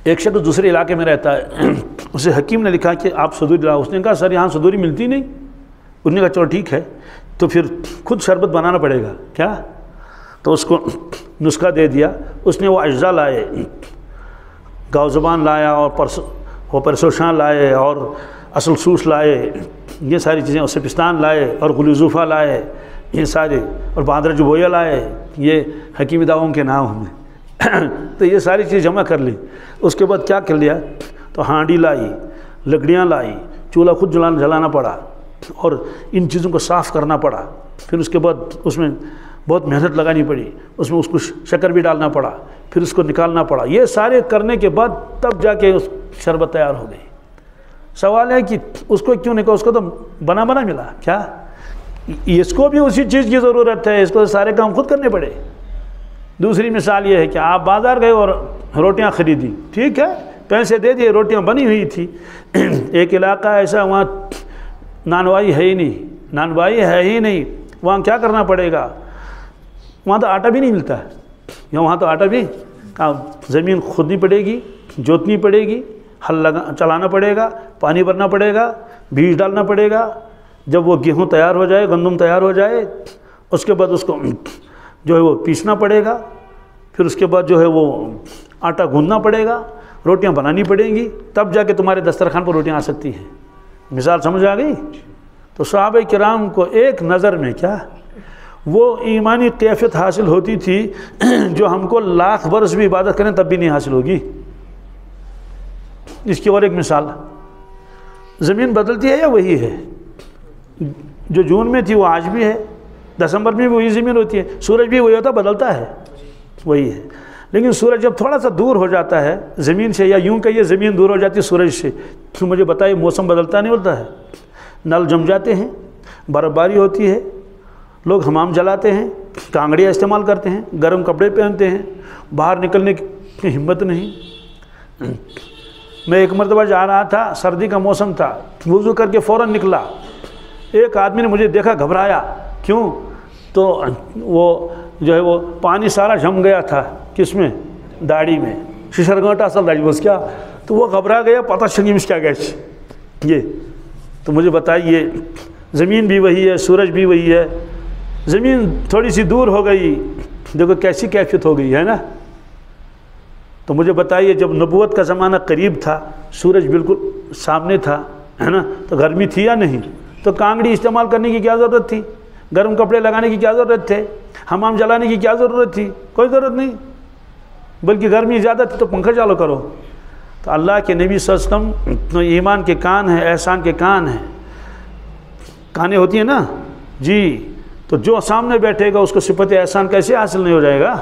ایک شخص دوسرے علاقے میں رہتا ہے، اسے حکیم نے لکھا کہ آپ صدوری لاؤ. اس نے کہا سر یہاں صدوری ملتی نہیں. انہوں نے کہا چلو ٹھیک ہے تو پھر خود شربت بنانا پڑے گا. کیا؟ تو اس کو نسخہ دے دیا. اس نے وہ اجزاء لائے، گاؤ زبان لایا اور پرسوشان لائے اور اصل سوس لائے، یہ ساری چیزیں، اور سپستان لائے اور غلوزوفہ لائے، یہ سارے، اور باندر جبویا لائے، یہ حکیمی دواؤں کے نام ہیں. تو یہ ساری چیز جمع کر لی. اس کے بعد کیا کر لیا؟ تو ہانڈی لائی، لکڑیاں لائی، چولہا خود جلانا پڑا اور ان چیزوں کو صاف کرنا پڑا. پھر اس کے بعد اس میں بہت محنت لگانی پڑی، اس میں اس کو شکر بھی ڈالنا پڑا، پھر اس کو نکالنا پڑا. یہ سارے کرنے کے بعد تب جا کے اس شربت تیار ہو گئی. سوال ہے کہ اس کو کیوں نہیں کہا؟ اس کو تو بنا ملا. کیا اس کو بھی اسی چیز کی ضرورت ہے، اس کو سارے کام خود کرنے پڑے. دوسری مثال یہ ہے کہ آپ بازار گئے اور روٹیاں خریدی، ٹھیک ہے، پیسے دے دیے، روٹیاں بنی ہوئی تھی. ایک علاقہ ایسا وہاں نانوائی ہے ہی نہیں، وہاں کیا کرنا پڑے گا؟ وہاں تو آٹا بھی نہیں ملتا ہے، یا وہاں تو آٹا بھی زمین کھودنی پڑے گی، جوتنی پڑے گی، ہل چلانا پڑے گا، پانی بھرنا پڑے گا، بیج ڈالنا پڑے گا. جب وہ گیہوں تیار ہو جائے، گندم تیار ہو جائے، اس کے بعد اس کو جو ہے وہ پیسنا پڑے گا. پھر اس کے بعد جو ہے وہ آٹا گوندنا پڑے گا، روٹیاں بنانی پڑیں گی، تب جا کے تمہارے دسترخوان پر روٹیاں آ سکتی ہیں. مثال سمجھ آ گئی؟ تو صحابہ کرام کو ایک نظر میں کیا وہ ایمانی کیفیت حاصل ہوتی تھی جو ہم کو لاکھ برس بھی عبادت کریں تب بھی نہیں حاصل ہوگی. اس کی اور ایک مثال، زمین بدلتی ہے یا وہی ہے؟ جو جون میں تھی وہ آج بھی ہے، دسمبر میں بھی وہی زمین ہوتی ہے. سورج بھی وہی ہوتا، بدلتا ہے، وہی ہے. لیکن سورج جب تھوڑا سا دور ہو جاتا ہے زمین سے، یا یوں کہیے زمین دور ہو جاتی ہے سورج سے، تو مجھے بتائیے موسم بدلتا نہیں ہوتا ہے؟ نل جم جاتے ہیں، برف باری ہوتی ہے، لوگ حمام جلاتے ہیں، کانگڑیاں استعمال کرتے ہیں، گرم کپڑے پہنتے ہیں، باہر نکلنے کی ہمت نہیں. میں ایک مرتبہ جا رہا تھا، سردی کا موسم تھا، وضو کر کے فوراً نکلا. ایک آدمی نے مجھے دیکھا، گھبرایا. کیوں؟ تو وہ جو ہے وہ پانی سارا جم گیا تھا، کس میں؟ داڑھی میں. ششرگانٹا اصل داڑھی بس کیا. تو وہ گھبرا گیا، پتہ شنگی مش کیا گئے یہ. تو مجھے بتائیے، زمین بھی وہی ہے، سورج بھی وہی ہے، زمین تھوڑی سی دور ہو گئی، دیکھو کیسی کیفیت ہو گئی ہے نا. تو مجھے بتائیے، جب نبوت کا زمانہ قریب تھا، سورج بالکل سامنے تھا، ہے نا، تو گرمی تھی یا نہیں؟ تو کانگڑی استعمال کرنے کی کیا ضرورت تھی؟ گرم کپڑے لگانے کی کیا ضرورت تھے؟ حمام جلانے کی کیا ضرورت تھی؟ کوئی ضرورت نہیں. بلکہ گرمی زیادہ تھی تو پنکھا چالو کرو. تو اللہ کے نبی صلی اللہ علیہ وسلم ایمان کے کان ہیں، احسان کے کان ہیں. کانیں ہوتی ہیں نا جی، تو جو سامنے بیٹھے گا اس کو صفت احسان کیسے حاصل نہیں ہو جائے گا؟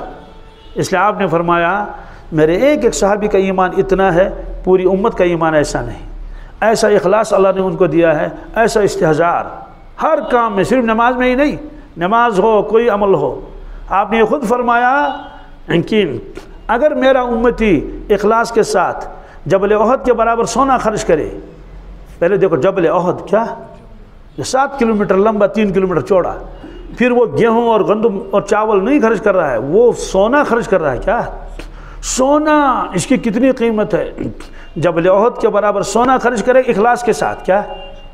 اس لیے آپ نے فرمایا میرے ایک صحابی کا ایمان اتنا ہے، پوری امت کا ایمان ایسا نہیں. ایسا اخلاص اللہ نے ان کو دیا ہے، ایسا استحضار ہر کام میں، صرف نماز میں ہی نہیں، نماز ہو کوئی عمل ہو. آپ نے یہ خود فرمایا کہ اگر میرا امتی اخلاص کے ساتھ جبل احد کے برابر سونا خرچ کرے، پہلے دیکھو جبل احد کیا، 7 کلومیٹر لمبا، 3 کلومیٹر چوڑا، پھر وہ گیہوں اور گندم اور چاول نہیں خرچ کر رہا ہے، وہ سونا خرچ کر رہا ہے. کیا سونا اس کی کتنی قیمت ہے، جبل احد کے برابر سونا خرچ کرے اخلاص کے ساتھ، کیا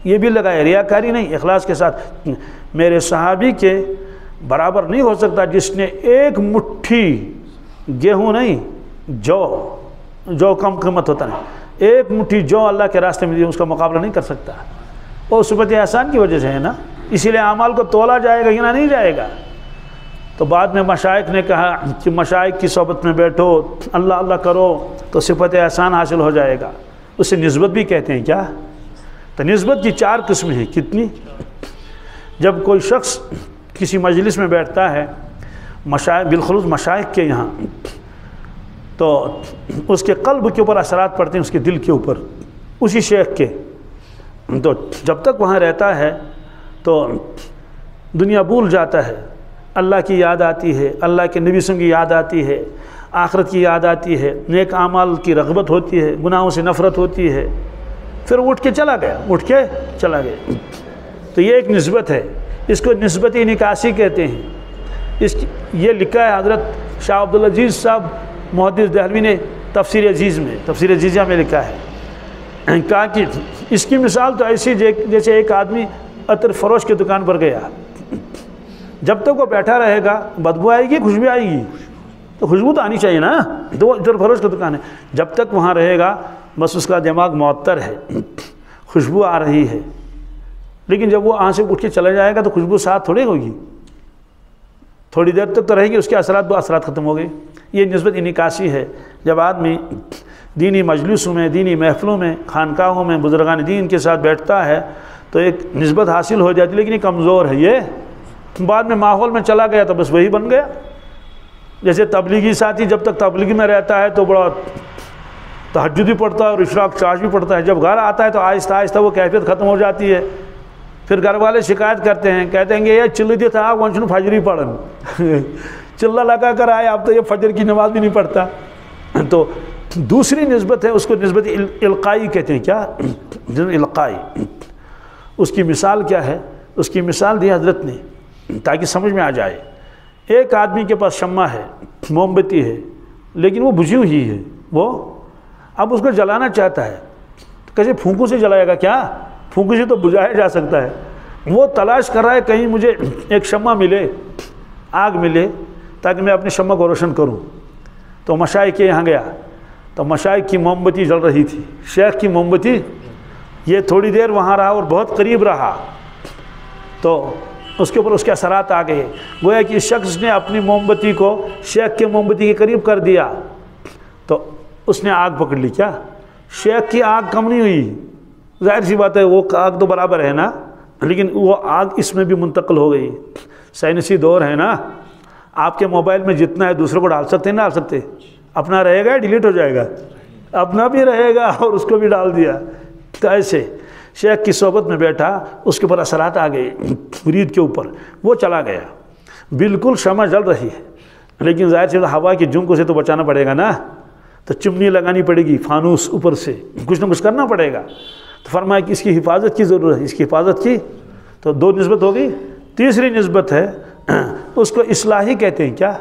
یہ بھی لگائے، ریاکاری نہیں، اخلاص کے ساتھ۔ میرے صحابی کے برابر نہیں ہو سکتا جس نے ایک مٹھی گیہوں نہیں، جو کم قیمت ہوتا نہیں، ایک مٹھی جو اللہ کے راستے میں دی، اس کا مقابلہ نہیں کر سکتا۔ اور صفت احسان کی وجہ سے ہے نا، اسی لیے اعمال کو تولا جائے گا یا نہیں جائے گا۔ تو بعد میں مشائخ نے کہا کہ مشائخ کی صحبت میں بیٹھو، اللہ اللہ کرو تو صفت احسان حاصل ہو جائے گا، اسے نسبت بھی کہتے ہیں۔ کیا؟ تو نسبت کی 4 قسمیں ہیں۔ کتنی؟ جب کوئی شخص کسی مجلس میں بیٹھتا ہے، مشائخ بالخصوص مشائخ کے یہاں، تو اس کے قلب کے اوپر اثرات پڑتے ہیں، اس کے دل کے اوپر، اسی شیخ کے۔ تو جب تک وہاں رہتا ہے تو دنیا بھول جاتا ہے، اللہ کی یاد آتی ہے، اللہ کے نبی صلی اللہ علیہ وسلم کی یاد آتی ہے، آخرت کی یاد آتی ہے، نیک اعمال کی رغبت ہوتی ہے، گناہوں سے نفرت ہوتی ہے، پھر اٹھ کے چلا گیا۔ تو یہ ایک نسبت ہے، اس کو نسبتی نکاسی کہتے ہیں۔ یہ لکھا ہے حضرت شاہ عبدالعزیز صاحب محدث دہلوی نے تفسیر عزیزیہ میں لکھا ہے، کہا کہ اس کی مثال تو ایسی جیسے ایک آدمی عطر فروش کی دکان پر گیا، جب تک وہ بیٹھا رہے گا بدبو آئے گی، خوشبو آئے گی، تو خوشبو تو آنی چاہیے نا، تو عطر فروش کی دکان ہے، جب تک وہاں رہے گا بس اس کا دماغ معطر ہے، خوشبو آ رہی ہے، لیکن جب وہ وہاں سے اٹھ کے چلا جائے گا تو خوشبو ساتھ تھوڑی ہوگی، تھوڑی دیر تک تو رہے گی، اس کے اثرات ختم ہو گئے۔ یہ نسبت انعکاسی ہے۔ جب آدمی دینی مجلسوں میں، دینی محفلوں میں، خانقاہوں میں بزرگان دین کے ساتھ بیٹھتا ہے تو ایک نسبت حاصل ہو جاتی ہے، لیکن یہ کمزور ہے۔ یہ بعد میں ماحول میں چلا گیا تو بس وہی بن گیا۔ جیسے تبلیغی ساتھی جب تک تبلیغی میں رہتا ہے تو بڑا تہجد بھی پڑھتا ہے اور اشراق چاش بھی پڑھتا ہے، جب گھر آتا ہے تو آہستہ آہستہ وہ کیفیت ختم ہو جاتی ہے۔ پھر گھر والے شکایت کرتے ہیں، کہتے ہیں کہ یہ چلی تھی تھا ونچن فجری پڑھن چلہ لگا کر آئے، اب تو یہ فجر کی نماز بھی نہیں پڑھتا۔ تو دوسری نسبت ہے، اس کو نسبت القائی کہتے ہیں۔ کیا؟ القائی۔ اس کی مثال کیا ہے؟ اس کی مثال دی حضرت نے تاکہ سمجھ میں آ جائے۔ ایک آدمی کے پاس شمع ہے، موم بتی ہے، لیکن وہ بجھی ہوئی ہے، وہ اب اس کو جلانا چاہتا ہے، کیسے؟ پھونکوں سے جلائے گا؟ کیا پھونکوں سے تو بجھایا جا سکتا ہے۔ وہ تلاش کر رہا ہے کہیں مجھے ایک شمع ملے، آگ ملے، تاکہ میں اپنے شمع کو روشن کروں۔ تو مشائخ کے یہاں گیا تو مشائخ کی موم بتی جل رہی تھی، شیخ کی موم بتی۔ یہ تھوڑی دیر وہاں رہا اور بہت قریب رہا تو اس کے اوپر اس کے اثرات آ گئے۔ گویا کہ اس شخص نے اپنی موم بتی کو شیخ کے موم بتی کے قریب کر دیا تو اس نے آگ پکڑ لی۔ کیا؟ شیخ کی آگ کم نہیں ہوئی، ظاہر سی بات ہے، وہ آگ تو برابر ہے نا، لیکن وہ آگ اس میں بھی منتقل ہو گئی۔ سائنسی دور ہے نا، آپ کے موبائل میں جتنا ہے دوسروں کو ڈال سکتے ہیں، نہ ڈال سکتے؟ اپنا رہے گا ڈیلیٹ ہو جائے گا، اپنا بھی رہے گا اور اس کو بھی ڈال دیا۔ تو ایسے شیخ کی صحبت میں بیٹھا، اس کے اوپر اثرات آ گئے مرید کے اوپر، وہ چلا گیا۔ بالکل شمع جل رہی ہے، لیکن ظاہر سے ہوا کی جھونکوں سے تو بچانا پڑے گا نا، تو چمنی لگانی پڑے گی، فانوس اوپر سے کچھ نہ کچھ کرنا پڑے گا۔ تو فرمایا کہ اس کی حفاظت کی ضرورت ہے، اس کی حفاظت کی۔ تو 2 نسبت ہو گئی۔ تیسری نسبت ہے، اس کو اصلاحی کہتے ہیں۔ کیا؟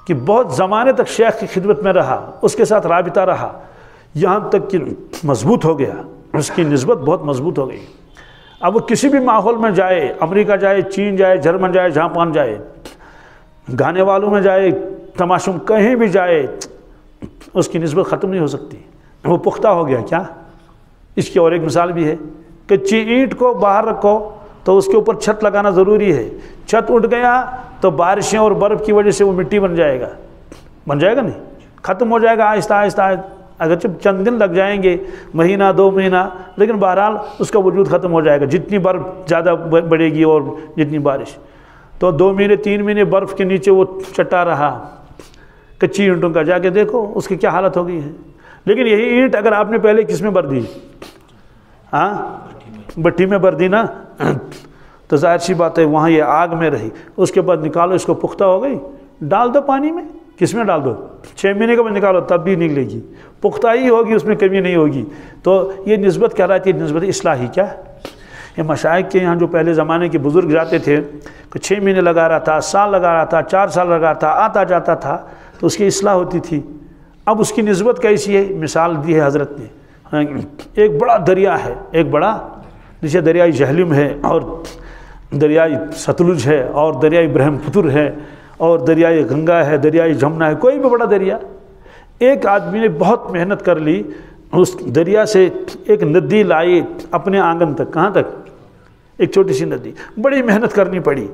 کہ بہت زمانے تک شیخ کی خدمت میں رہا، اس کے ساتھ رابطہ رہا، یہاں تک کہ مضبوط ہو گیا، اس کی نسبت بہت مضبوط ہو گئی۔ اب وہ کسی بھی ماحول میں جائے، امریکہ جائے، چین جائے، جرمن جائے، جاپان جائے، گانے والوں میں جائے، تماشوں کہیں بھی جائے، اس کی نسبت ختم نہیں ہو سکتی، وہ پختہ ہو گیا۔ کیا؟ اس کی اور ایک مثال بھی ہے، کچی اینٹ کو باہر رکھو تو اس کے اوپر چھت لگانا ضروری ہے، چھت اٹھ گیا تو بارشیں اور برف کی وجہ سے وہ مٹی بن جائے گا نہیں، ختم ہو جائے گا آہستہ آہستہ، اگرچہ چند دن لگ جائیں گے، مہینہ 2 مہینہ، لیکن بہرحال اس کا وجود ختم ہو جائے گا، جتنی برف زیادہ بڑھے گی اور جتنی بارش۔ تو 2 مہینے 3 مہینے برف کے نیچے وہ چٹا رہا کچی اینٹوں کا، جا کے دیکھو اس کی کیا حالت ہو گئی ہے۔ لیکن یہی اینٹ اگر آپ نے پہلے کس میں بھر دی؟ بٹھی میں بھر دی نا، تو ظاہر سی بات ہے وہاں یہ آگ میں رہی، اس کے بعد نکالو، اس کو پختہ ہو گئی، ڈال دو پانی میں، کس میں ڈال دو؟ 6 مہینے کے بعد نکالو تب بھی نکلے گی، پختہ ہی ہوگی، اس میں کمی نہیں ہوگی۔ تو یہ نسبت کہلاتی ہے نسبت اصلاحی۔ کیا؟ یہ مشائخ کے یہاں جو پہلے زمانے کے بزرگ جاتے تھے کہ 6 مہینے لگا رہا تھا، سال لگا رہا تھا، 4 سال لگا رہا تھا، آتا جاتا تھا، تو اس کی اصلاح ہوتی تھی۔ اب اس کی نسبت کیسی ہے؟ مثال دی ہے حضرت نے، ایک بڑا دریا ہے، ایک بڑا جیسے دریائے جہلم ہے، اور دریائے ستلج ہے، اور دریائے برہم پتر ہے، اور دریائے گنگا ہے، دریائے جمنا ہے، کوئی بھی بڑا دریا۔ ایک آدمی نے بہت محنت کر لی، اس دریا سے ایک ندی لائی اپنے آنگن تک۔ کہاں تک؟ ایک چھوٹی سی ندی، بڑی محنت کرنی پڑی،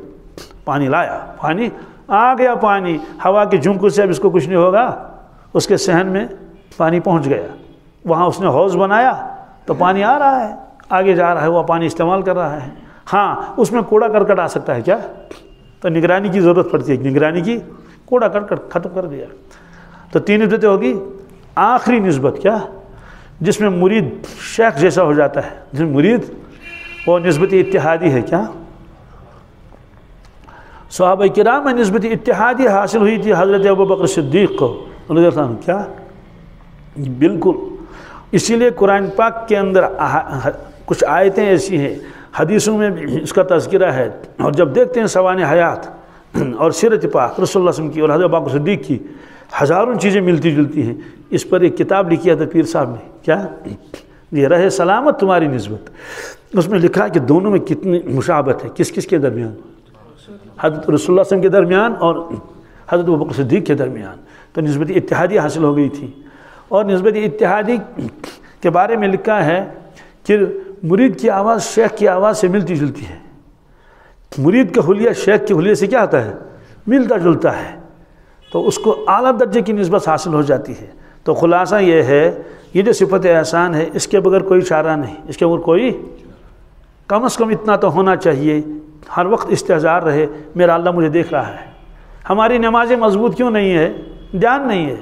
پانی لایا، پانی آ گیا، پانی ہوا کے جھونکوں سے اب اس کو کچھ نہیں ہوگا، اس کے صحن میں پانی پہنچ گیا۔ وہاں اس نے حوض بنایا تو پانی آ رہا ہے، آگے جا رہا ہے، وہ پانی استعمال کر رہا ہے۔ ہاں اس میں کوڑا کرکٹ آ سکتا ہے کیا؟ تو نگرانی کی ضرورت پڑتی ہے، نگرانی کی، کوڑا کرکٹ ختم کر دیا۔ تو 3 نسبتیں ہوگی۔ آخری نسبت کیا؟ جس میں مرید شیخ جیسا ہو جاتا ہے، جس میں مرید، وہ نسبت اتحادی ہے۔ کیا؟ صحابہ کرام میں نسبت اتحادی حاصل ہوئی تھی حضرت ابوبکر صدیق کو رضی اللہ عنہ۔ کیا؟ بالکل۔ اسی لیے قرآن پاک کے اندر کچھ آیتیں ایسی ہیں، حدیثوں میں اس کا تذکرہ ہے، اور جب دیکھتے ہیں سوانح حیات اور سیرت پاک رسول اللہ صلی اللہ علیہ وسلم کی اور حضرت ابوبکر صدیق کی، ہزاروں چیزیں ملتی جلتی ہیں۔ اس پر ایک کتاب لکھی ہے پیر صاحب نے، کیا؟ یہ رہے سلامت تمہاری نسبت۔ اس میں لکھا ہے کہ دونوں میں کتنی مشابہت ہے، کس کس کے درمیان؟ حضرت رسول اللہ صلی اللہ علیہ وسلم کے درمیان اور حضرت ابوبکر صدیق کے درمیان۔ تو نسبت اتحادی حاصل ہو گئی تھی۔ اور نسبت اتحادی کے بارے میں لکھا ہے کہ مرید کی آواز شیخ کی آواز سے ملتی جلتی ہے۔ مرید کا حلیہ شیخ کے حلیہ سے کیا ہوتا ہے؟ ملتا جلتا ہے، تو اس کو اعلیٰ درجے کی نسبت حاصل ہو جاتی ہے۔ تو خلاصہ یہ ہے، یہ جو صفت احسان ہے، اس کے بغیر کوئی چارہ نہیں، اس کے اوپر کوئی، کم از کم اتنا تو ہونا چاہیے، ہر وقت استحضار رہے میرا اللہ مجھے دیکھ رہا ہے۔ ہماری نمازیں مضبوط کیوں نہیں ہے؟ دھیان نہیں ہے۔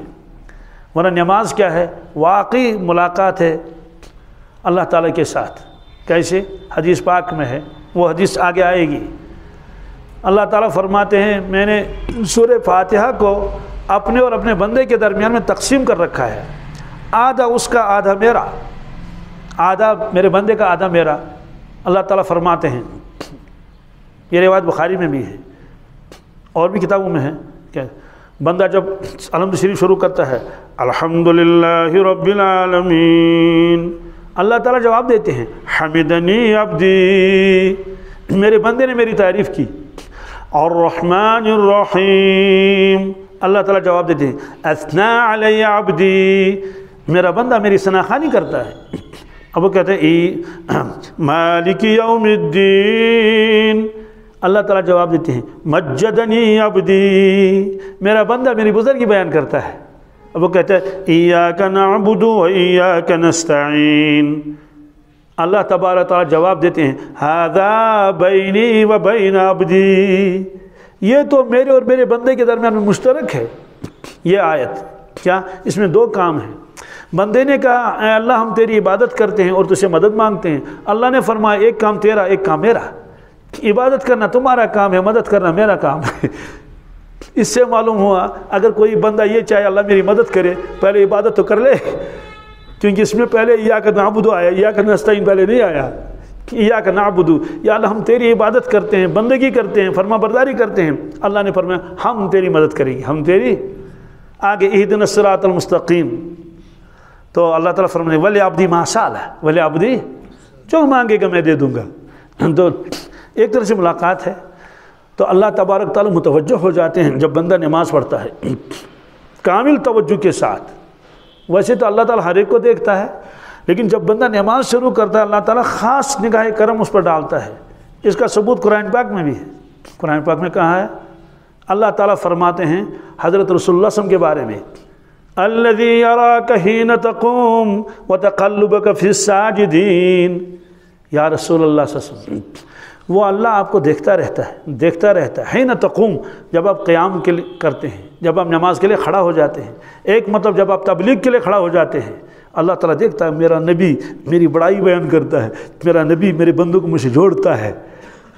ورنہ نماز کیا ہے؟ واقعی ملاقات ہے اللہ تعالیٰ کے ساتھ۔ کیسے؟ حدیث پاک میں ہے، وہ حدیث آگے آئے گی۔ اللہ تعالیٰ فرماتے ہیں میں نے سورہ فاتحہ کو اپنے اور اپنے بندے کے درمیان میں تقسیم کر رکھا ہے، آدھا اس کا آدھا میرا، آدھا میرے بندے کا آدھا میرا۔ اللہ تعالیٰ فرماتے ہیں، یہ روایت بخاری میں بھی ہے اور بھی کتابوں میں ہے، کہ بندہ جب الحمد شریف شروع کرتا ہے الحمدللہ رب العالمین، اللہ تعالیٰ جواب دیتے ہیں حمدنی عبدی، میرے بندے نے میری تعریف کی۔ الرحمن الرحیم، اللہ تعالیٰ جواب دیتے ہیں اثنا علی عبدی، میرا بندہ میری ثناخوانی کرتا ہے۔ اب وہ کہتے ہیں مالک یوم الدین، اللہ تعالیٰ جواب دیتے ہیں مجدنی عبدی، میرا بندہ میری بزرگی بیان کرتا ہے۔ اب وہ کہتے ہیں ایاک نعبد و ایاک نستعین، اللہ تبارک تعالیٰ جواب دیتے ہیں ھذا بینی و بین عبدی، یہ تو میرے اور میرے بندے کے درمیان میں مشترک ہے۔ یہ آیت کیا؟ اس میں 2 کام ہیں۔ بندے نے کہا اے اللہ ہم تیری عبادت کرتے ہیں اور تجھ سے مدد مانگتے ہیں، اللہ نے فرمایا ایک کام تیرا ایک کام میرا، عبادت کرنا تمہارا کام ہے، مدد کرنا میرا کام ہے۔ اس سے معلوم ہوا اگر کوئی بندہ یہ چاہے اللہ میری مدد کرے، پہلے عبادت تو کر لے، کیونکہ اس میں پہلے ایاک نعبد آیا، ایاک نستعین پہلے نہیں آیا۔ ایاک نعبد، یا اللہ ہم تیری عبادت کرتے ہیں، بندگی کرتے ہیں، فرما برداری کرتے ہیں۔ اللہ نے فرمایا ہم تیری مدد کریں گے، ہم تیری آگے اہدنا الصراط المستقیم۔ تو اللہ تعالیٰ فرماتے ہیں ولی عبدی ما سأل، ولی عبدی جو مانگے گا میں دے دوں گا۔ تو ایک طرح سے ملاقات ہے۔ تو اللہ تبارک تعالیٰ متوجہ ہو جاتے ہیں جب بندہ نماز پڑھتا ہے کامل توجہ کے ساتھ۔ ویسے تو اللہ تعالیٰ ہر ایک کو دیکھتا ہے، لیکن جب بندہ نماز شروع کرتا ہے اللہ تعالیٰ خاص نگاہ کرم اس پر ڈالتا ہے۔ اس کا ثبوت قرآن پاک میں بھی ہے۔ قرآن پاک میں کہا ہے اللہ تعالیٰ فرماتے ہیں حضرت رسول اللہ صلی اللہ علیہ وسلم کے بارے میں الذی یراک حین تقوم وتقلبک فی الساجدین، یا رسول اللہ صلی اللہ علیہ وسلم وہ اللہ آپ کو دیکھتا رہتا ہے حین تقوم، جب آپ قیام کے لیے کرتے ہیں، جب آپ نماز کے لیے کھڑا ہو جاتے ہیں، ایک مطلب جب آپ تبلیغ کے لیے کھڑا ہو جاتے ہیں، اللہ تعالیٰ دیکھتا ہے میرا نبی میری بڑائی بیان کرتا ہے، میرا نبی میرے بندوں کو مجھ سے جوڑتا ہے،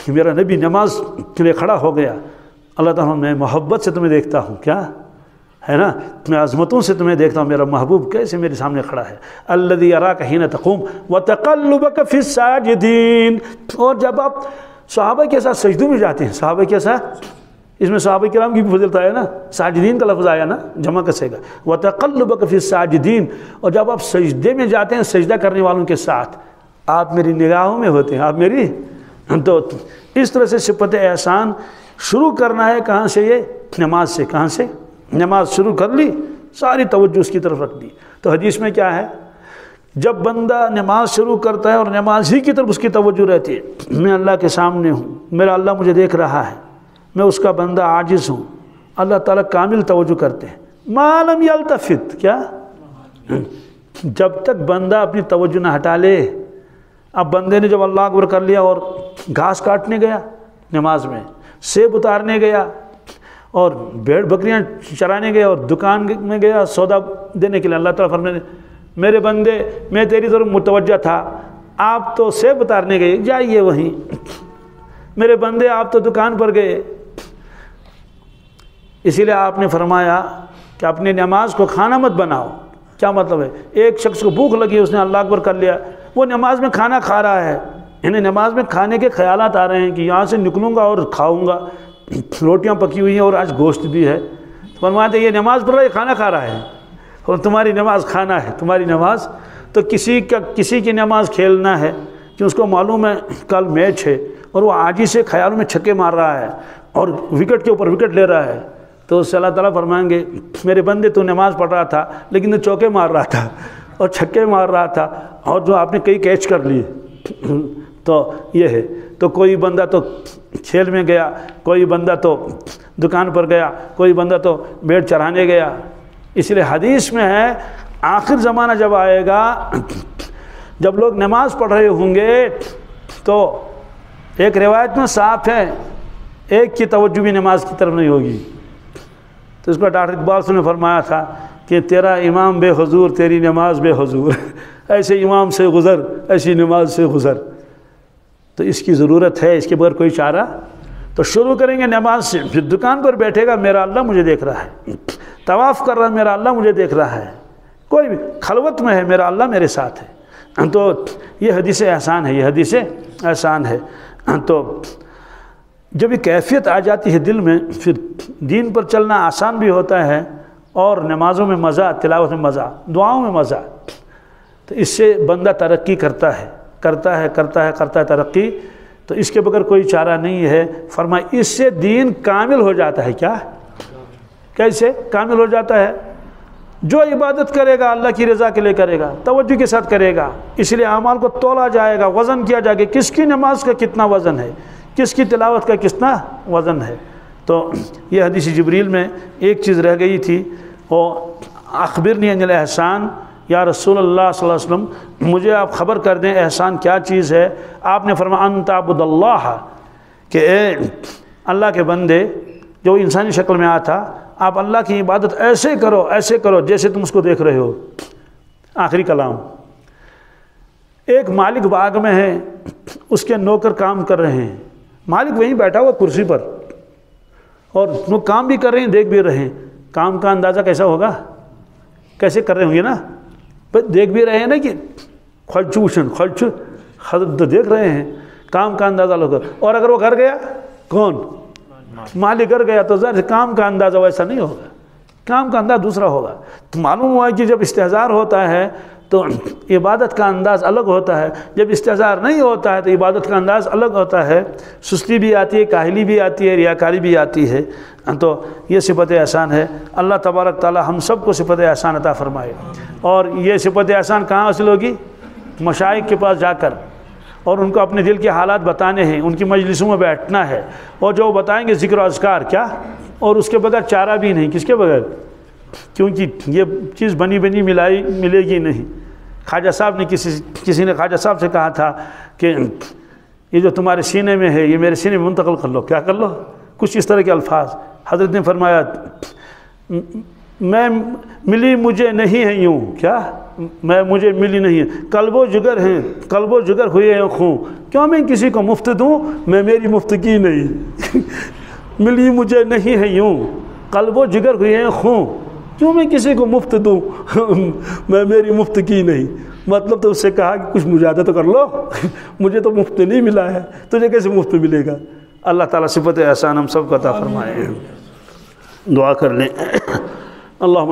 میرا نبی نماز کے لیے کھڑا ہو گیا۔ اللہ تعالیٰ میں محبت سے تمہیں دیکھتا ہوں، کیا ہے نا، میں عظمتوں سے تمہیں دیکھتا ہوں، میرا محبوب کیسے میرے سامنے کھڑا ہے۔ الذی یراک حین تقوم وتقلبک فی الساجدین، اور جب آپ صحابہ کے ساتھ سجدوں میں جاتے ہیں، صحابہ کے ساتھ اس میں صحابہ کرام کی بھی فضیلت ہے نا، ساجدین کا لفظ آیا نا، جمع کسے گا، وَتَقَلُّبَكَ فِي السَّاجِدِينَ، اور جب آپ سجدے میں جاتے ہیں سجدہ کرنے والوں کے ساتھ آپ میری نگاہوں میں ہوتے ہیں، آپ میری، تو اس طرح سے صفت احسان شروع کرنا ہے کہاں سے؟ یہ نماز سے. کہاں سے؟ نماز شروع کر لی، ساری توجہ اس کی طرف رکھ دی. تو حدیث میں کیا ہے؟ جب بندہ نماز شروع کرتا ہے اور نماز ہی کی طرف اس کی توجہ رہتی ہے، میں اللہ کے سامنے ہوں، میرا اللہ مجھے دیکھ رہا ہے، میں اس کا بندہ عاجز ہوں، اللہ تعالیٰ کامل توجہ کرتے ہیں. ما لم یلتفت، کیا؟ جب تک بندہ اپنی توجہ نہ ہٹا لے. اب بندے نے جب اللہ اکبر کر لیا اور گھاس کاٹنے گیا نماز میں، سیب اتارنے گیا اور بھیڑ بکریاں چرانے گیا اور دکان میں گیا سودا دینے کے لیے، اللہ تعالیٰ فرماتے ہیں میرے بندے میں تیری طرف متوجہ تھا، آپ تو سیب اتارنے گئے، جائیے وہیں. میرے بندے آپ تو دکان پر گئے. اسی لیے آپ نے فرمایا کہ اپنی نماز کو کھانا مت بناؤ. کیا مطلب ہے؟ ایک شخص کو بھوک لگی، اس نے اللہ اکبر کر لیا، وہ نماز میں کھانا کھا رہا ہے، یعنی نماز میں کھانے کے خیالات آ رہے ہیں کہ یہاں سے نکلوں گا اور کھاؤں گا، روٹیاں پکی ہوئی ہیں اور آج گوشت بھی ہے. فرماتے ہیں یہ نماز پڑھ رہا ہے، کھانا کھا رہا ہے، اور تمہاری نماز کھانا ہے. تمہاری نماز تو کسی کی نماز کھیلنا ہے کہ اس کو معلوم ہے کل میچ ہے اور وہ عاجزی سے خیالوں میں چھکے مار رہا ہے اور وکٹ کے اوپر وکٹ لے رہا ہے، تو اس سے اللہ تعالیٰ فرمائیں گے میرے بندے تو نماز پڑھ رہا تھا لیکن تو چوکے مار رہا تھا اور چھکے مار رہا تھا، اور جو آپ نے کئی کیچ کر لیے. تو یہ ہے. تو کوئی بندہ تو کھیل میں گیا، کوئی بندہ تو دکان پر گیا، کوئی بندہ تو بھیڑ چرانے گیا. اس لیے حدیث میں ہے آخر زمانہ جب آئے گا، جب لوگ نماز پڑھ رہے ہوں گے تو ایک روایت میں صاف ہے ایک کی توجہ بھی نماز کی طرف نہیں ہوگی. تو اس کو ڈاکٹر اقبال صاحب نے فرمایا تھا کہ تیرا امام بے حضور تیری نماز بے حضور، ایسے امام سے گزر ایسی نماز سے گزر. تو اس کی ضرورت ہے، اس کے بغیر کوئی چارہ. تو شروع کریں گے نماز سے، پھر دکان پر بیٹھے گا میرا اللہ مجھے دیکھ رہا ہے، طواف کر رہا ہے میرا اللہ مجھے دیکھ رہا ہے، کوئی بھی خلوت میں ہے میرا اللہ میرے ساتھ ہے. تو یہ حدیث احسان ہے، یہ حدیث احسان ہے. تو جب یہ کیفیت آ جاتی ہے دل میں، پھر دین پر چلنا آسان بھی ہوتا ہے، اور نمازوں میں مزہ، تلاوت میں مزہ، دعاؤں میں مزہ. تو اس سے بندہ ترقی کرتا ہے ترقی. تو اس کے بغیر کوئی چارہ نہیں ہے. فرمایا اس سے دین کامل ہو جاتا ہے. کیا؟ کیسے کامل ہو جاتا ہے؟ جو عبادت کرے گا اللہ کی رضا کے لیے کرے گا، توجہ کے ساتھ کرے گا. اس لیے اعمال کو تولا جائے گا، وزن کیا جائے گا، کس کی نماز کا کتنا وزن ہے، کس کی تلاوت کا کتنا وزن ہے. تو یہ حدیث جبریل میں ایک چیز رہ گئی تھی، وہ اخبرنی عن الاحسان، یا رسول اللہ صلی اللہ علیہ وسلم مجھے آپ خبر کر دیں احسان کیا چیز ہے. آپ نے فرمایا ان تعبد اللہ، کہ اے اللہ کے بندے جو انسانی شکل میں آیا تھا، آپ اللہ کی عبادت ایسے کرو جیسے تم اس کو دیکھ رہے ہو. آخری کلام. ایک مالک باغ میں ہے، اس کے نوکر کام کر رہے ہیں، مالک وہیں بیٹھا ہوا کرسی پر، اور وہ کام بھی کر رہے ہیں دیکھ بھی رہے ہیں. کام کا اندازہ کیسا ہوگا؟ کیسے کر رہے ہوں گے نا، دیکھ بھی رہے ہیں نا کہ خرچ حضرت تو دیکھ رہے ہیں، کام کا اندازہ لوگ. اور اگر وہ گھر گیا، کون؟ مالک گھر گیا، تو ظاہر کام کا اندازہ ویسا نہیں ہوگا، کام کا اندازہ دوسرا ہوگا. تو معلوم ہوا کہ جب استحضار ہوتا ہے تو عبادت کا انداز الگ ہوتا ہے، جب استحضار نہیں ہوتا ہے تو عبادت کا انداز الگ ہوتا ہے. سستی بھی آتی ہے، کاہلی بھی آتی ہے، ریاکاری بھی آتی ہے. تو یہ صفت احسان ہے. اللہ تبارک تعالی ہم سب کو صفت احسان عطا فرمائے. اور یہ صفت احسان کہاں حاصل ہوگی؟ مشائخ کے پاس جا کر، اور ان کو اپنے دل کے حالات بتانے ہیں، ان کی مجلسوں میں بیٹھنا ہے، اور جو بتائیں گے ذکر و اذکار. کیا؟ اور اس کے بغیر چارہ بھی نہیں. کس کے بغیر؟ کیونکہ یہ چیز بنی ملے گی نہیں. خواجہ صاحب نے کسی نے خواجہ صاحب سے کہا تھا کہ یہ جو تمہارے سینے میں ہے یہ میرے سینے میں منتقل کر لو. کیا کر لو؟ کچھ اس طرح کے الفاظ. حضرت نے فرمایا میں ملی مجھے نہیں ہے یوں. کیا؟ میں مجھے ملی نہیں ہے. قلب و جگر ہیں، قلب و جگر ہوئے ہیں خوں، کیوں میں کسی کو مفت دوں، میں میری مفت کی نہیں. ملی مجھے نہیں ہے یوں، قلب و جگر ہوئے ہیں خوں، کیوں میں کسی کو مفت دوں، میں میری مفت کی نہیں. مطلب تو اس سے کہا کہ کچھ مجاہدہ تو کر لو، مجھے تو مفت نہیں ملا ہے، تجھے کیسے مفت ملے گا. اللہ تعالیٰ صفت احسان ہم سب کو عطا فرمائے. دعا کر لیں. اللہم